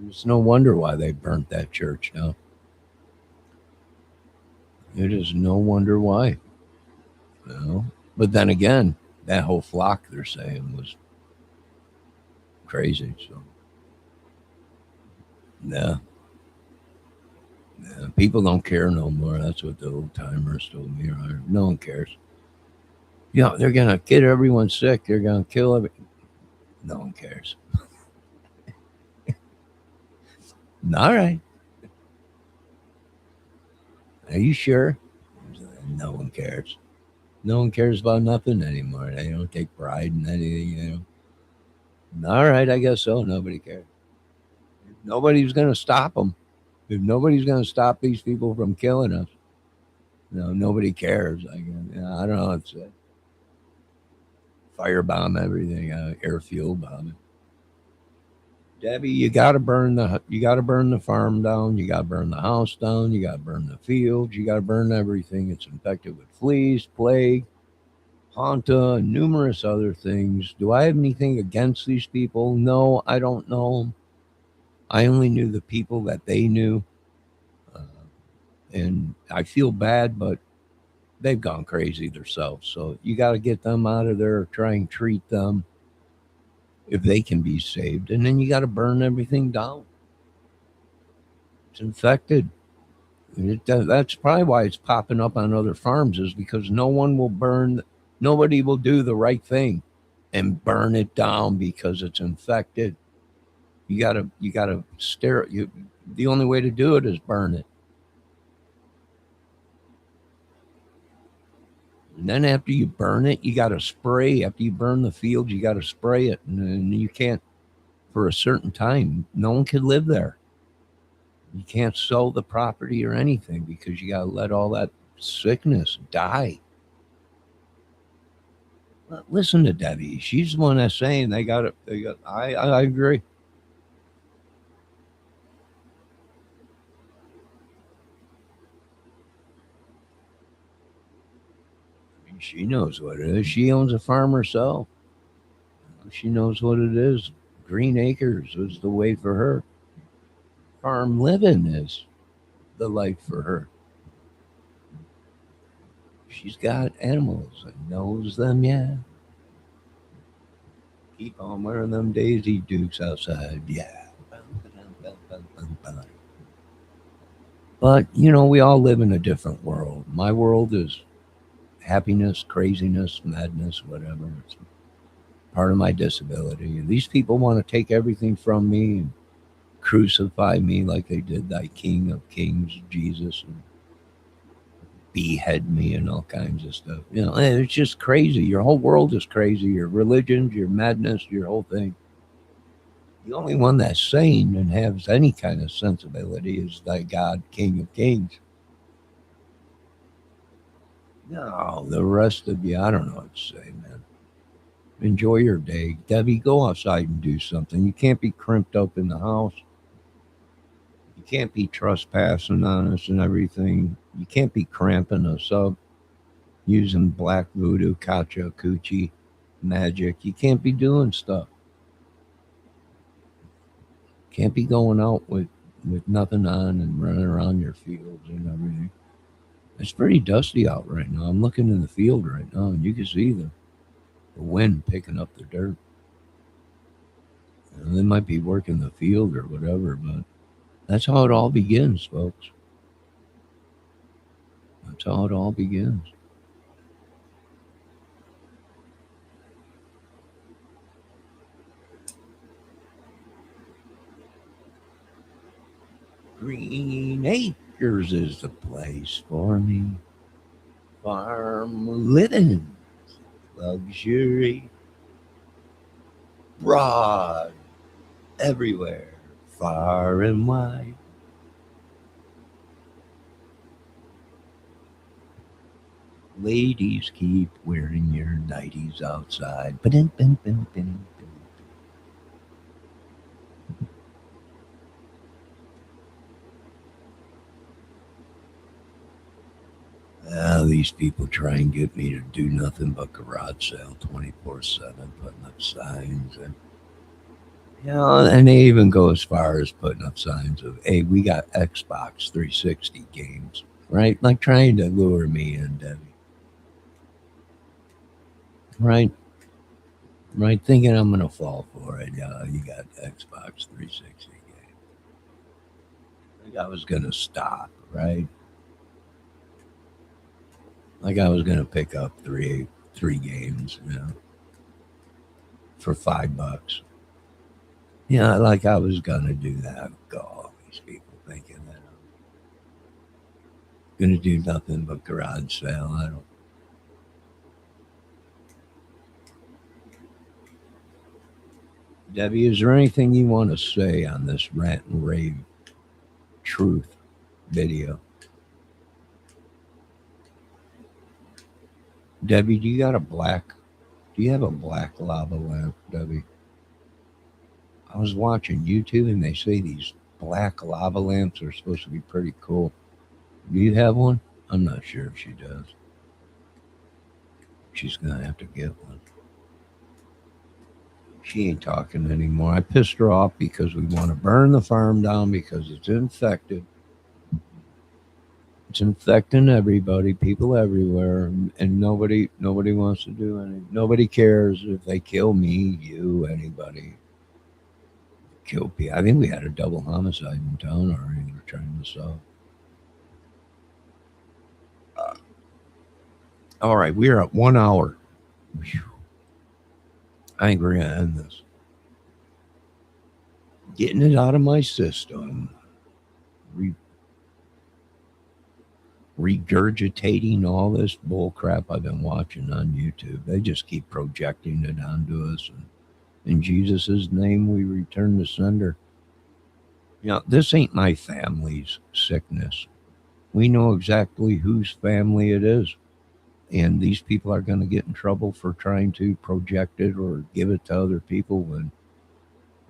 It's no wonder why they burnt that church down. It is no wonder why. You know? But then again, that whole flock, they're saying, was crazy. So, yeah. Yeah, people don't care no more. That's what the old timers told me. Right? No one cares. Yeah, they're gonna get everyone sick. They're gonna kill every. No one cares. All right. Are you sure? No one cares. No one cares about nothing anymore. They don't take pride in anything. All right, I guess so. Nobody cares. Nobody's gonna stop them. If nobody's gonna stop these people from killing us, nobody cares. I don't know. It's firebomb everything, airfield bombing. Debbie, you gotta burn the farm down. You gotta burn the house down. You gotta burn the fields. You gotta burn everything. It's infected with fleas, plague, Hanta, and numerous other things. Do I have anything against these people? No, I don't know them. I only knew the people that they knew, uh, and I feel bad, but they've gone crazy themselves. So you got to get them out of there. Try and treat them if they can be saved, and then you got to burn everything down. It's infected. That's probably why it's popping up on other farms, is because nobody will do the right thing and burn it down because it's infected. You gotta stare. The only way to do it is burn it. And then after you burn it, you got to spray. After you burn the field, you got to spray it, and you can't for a certain time. No one can live there. You can't sell the property or anything because you got to let all that sickness die. Listen to Debbie. She's the one that's saying they got it. They got. I agree. She knows what it is. She owns a farm herself. She knows what it is. Green acres is the way for her. Farm living is the life for her. She's got animals and knows them, yeah. Keep on wearing them Daisy Dukes outside, yeah. But, we all live in a different world. My world is happiness, craziness, madness, whatever. It's part of my disability. These people want to take everything from me and crucify me like they did thy King of Kings, Jesus, and behead me and all kinds of stuff. It's just crazy. Your whole world is crazy. Your religions, your madness, your whole thing. The only one that's sane and has any kind of sensibility is thy God, King of Kings. No, the rest of you, I don't know what to say, man. Enjoy your day. Debbie, go outside and do something. You can't be crimped up in the house. You can't be trespassing on us and everything. You can't be cramping us up. using black voodoo, kacha, coochie, magic. You can't be doing stuff. Can't be going out with nothing on and running around your fields and everything. It's pretty dusty out right now. I'm looking in the field right now, and you can see the wind picking up the dirt. And they might be working the field or whatever, but that's how it all begins, folks. That's how it all begins. Green Acres is the place for me. Farm living, luxury, broad, everywhere, far and wide. Ladies, keep wearing your nighties outside. Ba-dum, bum, bum, bum, bum. These people try and get me to do nothing but garage sale 24/7, putting up signs. And and they even go as far as putting up signs of, hey, we got Xbox 360 games, right? Like trying to lure me in, Debbie. Right? Right? Thinking I'm going to fall for it. Yeah, you got Xbox 360 games. Like I was going to stop, right? Like I was going to pick up three games, for $5. Yeah, like I was going to do that. God, these people thinking that I'm going to do nothing but garage sale. I don't. Debbie, is there anything you want to say on this rant and rave truth video? Debbie, do you have a black lava lamp, Debbie? I was watching YouTube and they say these black lava lamps are supposed to be pretty cool. Do you have one? I'm not sure if she does. She's going to have to get one. She ain't talking anymore. I pissed her off because we want to burn the farm down because it's infected. It's infecting everybody, people everywhere, and nobody wants to do anything. Nobody cares if they kill me, you, anybody. Kill people. I think we had a double homicide in town already. We're trying to solve. All right, we are at 1 hour. Whew. I think we're gonna end this. Getting it out of my system. Regurgitating all this bull crap I've been watching on YouTube. They just keep projecting it onto us. And in Jesus' name, we return to sender. This ain't my family's sickness. We know exactly whose family it is. And these people are going to get in trouble for trying to project it or give it to other people when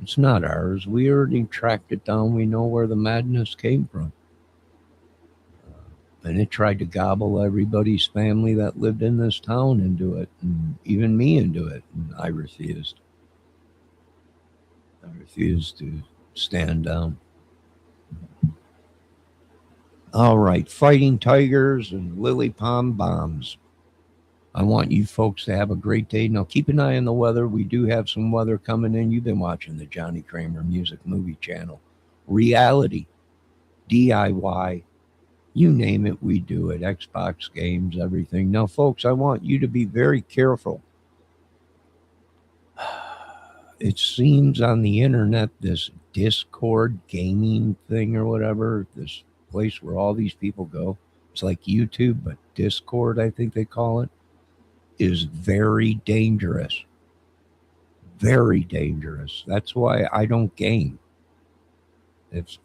it's not ours. We already tracked it down. We know where the madness came from. And it tried to gobble everybody's family that lived in this town into it, and even me into it. And I refused. I refused to stand down. All right, fighting tigers and lily pond bombs. I want you folks to have a great day. Now, keep an eye on the weather. We do have some weather coming in. You've been watching the Johnny Kramer Music Movie Channel. Reality, DIY, you name it, we do it. Xbox games, everything. Now, folks, I want you to be very careful. It seems on the internet, this Discord gaming thing or whatever, this place where all these people go, it's like YouTube, but Discord, I think they call it, is very dangerous. Very dangerous. That's why I don't game. It's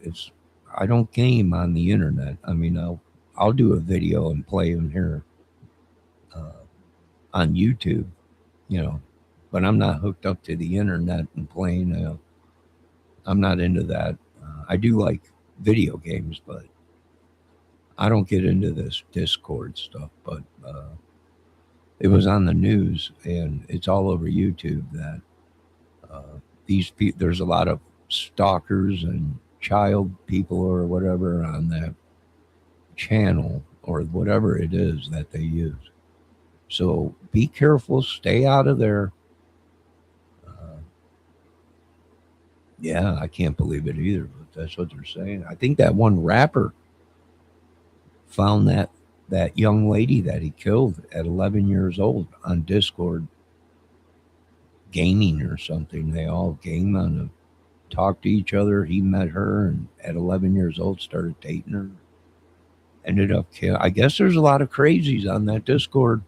I don't game on the internet. I mean, I'll do a video and play them here uh, on YouTube, you know, but I'm not hooked up to the internet and playing. I'm not into that. I do like video games, but I don't get into this Discord stuff. But It was on the news, and it's all over YouTube that these people, there's a lot of stalkers and child people or whatever on that channel or whatever it is that they use. So be careful, stay out of there. Uh, yeah, I can't believe it either, but that's what they're saying. I think that one rapper found that young lady that he killed at 11 years old on Discord gaming or something. They all game on the talk to each other. He met her and at 11 years old started dating her. Ended up kill. I guess there's a lot of crazies on that Discord.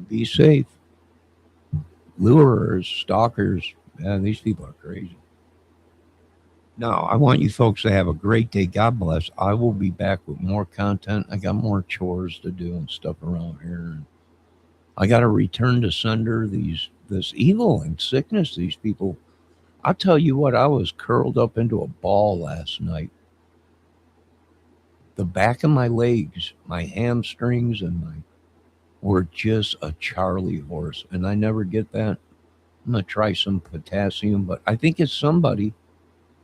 Be safe. Lurers, stalkers. Man, these people are crazy. No, I want you folks to have a great day. God bless. I will be back with more content. I got more chores to do and stuff around here. And I got to return to sender this evil and sickness. These people. I'll tell you what. I was curled up into a ball last night. The back of my legs, my hamstrings, and my were just a Charlie horse, and I never get that. I'm gonna try some potassium, but I think it's somebody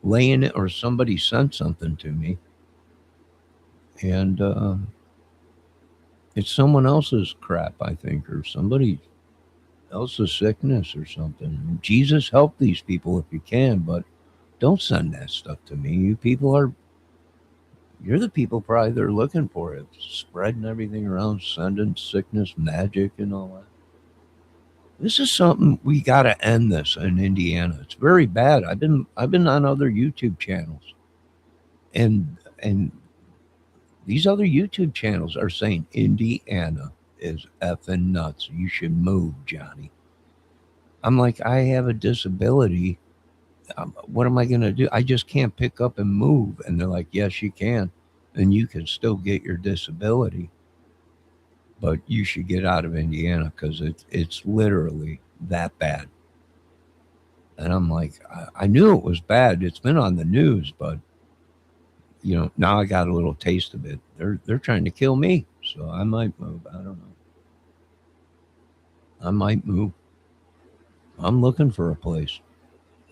laying it or somebody sent something to me, and it's someone else's crap, I think, or somebody else's sickness or something. Jesus, help these people if you can, but don't send that stuff to me. You people are, you're the people probably they're looking for it, spreading everything around, sending sickness, magic, and all that. This is something we got to end this in Indiana. It's very bad. I've been on other YouTube channels, and these other YouTube channels are saying Indiana is effing nuts. You should move, Johnny. I'm like, I have a disability. What am I going to do? I just can't pick up and move. And they're like, yes, you can. And you can still get your disability, but you should get out of Indiana because it's literally that bad. And I'm like, I knew it was bad. It's been on the news, but now I got a little taste of it. They're trying to kill me, so I might move. I don't know. I might move. I'm looking for a place.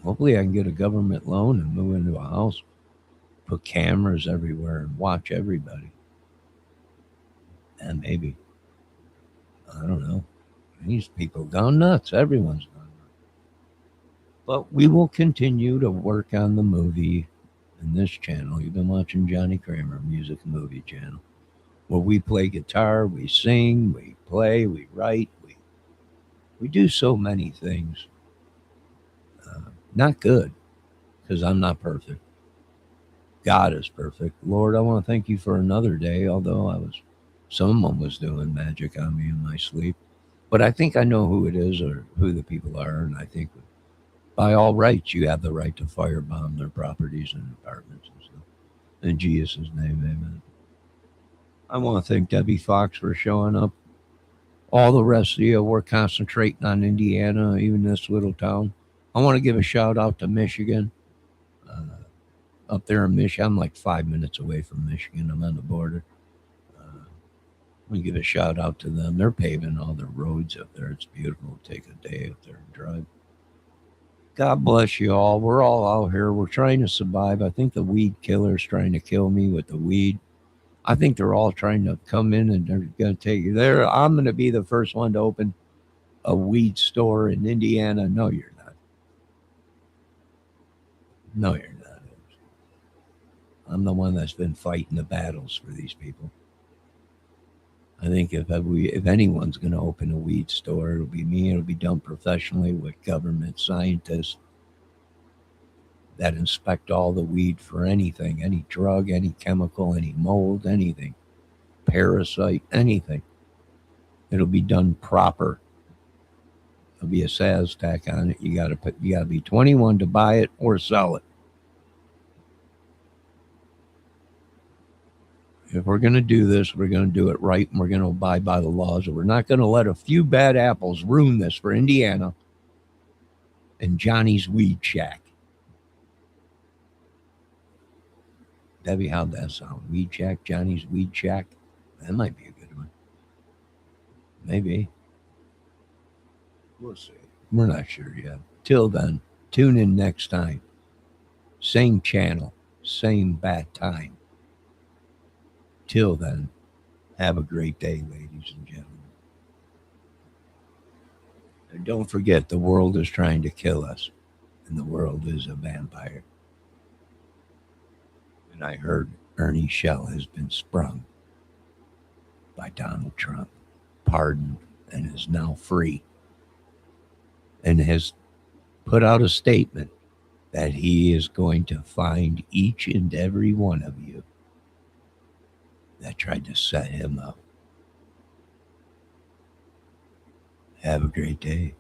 Hopefully, I can get a government loan and move into a house. Put cameras everywhere and watch everybody. And maybe I don't know. These people gone nuts. Everyone's gone nuts. But we will continue to work on the movie in this channel. You've been watching Johnny Kramer Music and Movie Channel, where we play guitar, we sing, we play, we write, we do so many things. Not good, because I'm not perfect. God is perfect. Lord, I want to thank you for another day, although someone was doing magic on me in my sleep. But I think I know who it is or who the people are, and I think by all rights, you have the right to firebomb their properties and apartments and stuff. In Jesus' name, amen. I want to thank Debbie Fox for showing up. All the rest of you, we're concentrating on Indiana, even this little town. I want to give a shout out to Michigan. Up there in Michigan, I'm like 5 minutes away from Michigan. I'm on the border. We give a shout out to them. They're paving all the roads up there. It's beautiful. Take a day up there and drive. God bless you all. We're all out here. We're trying to survive. I think the weed killer's trying to kill me with the weed. I think they're all trying to come in and they're going to take you there. I'm going to be the first one to open a weed store in Indiana. No, you're not. No, you're not. I'm the one that's been fighting the battles for these people. I think if anyone's going to open a weed store, it'll be me. It'll be done professionally with government scientists that inspect all the weed for anything, any drug, any chemical, any mold, anything, parasite, anything. It'll be done proper. There'll be a sales tax on it. You got to be 21 to buy it or sell it. If we're going to do this, we're going to do it right, and we're going to abide by the laws. And we're not going to let a few bad apples ruin this for Indiana and Johnny's Weed Shack. Debbie, how'd that sound? Weed Shack, Johnny's Weed Shack? That might be a good one. Maybe. We'll see. We're not sure yet. Till then, tune in next time. Same channel, same bat time. Till then, have a great day, ladies and gentlemen. And don't forget, the world is trying to kill us, and the world is a vampire. And I heard Ernie Shell has been sprung by Donald Trump, pardoned, and is now free, and has put out a statement that he is going to find each and every one of you that tried to set him up. Have a great day.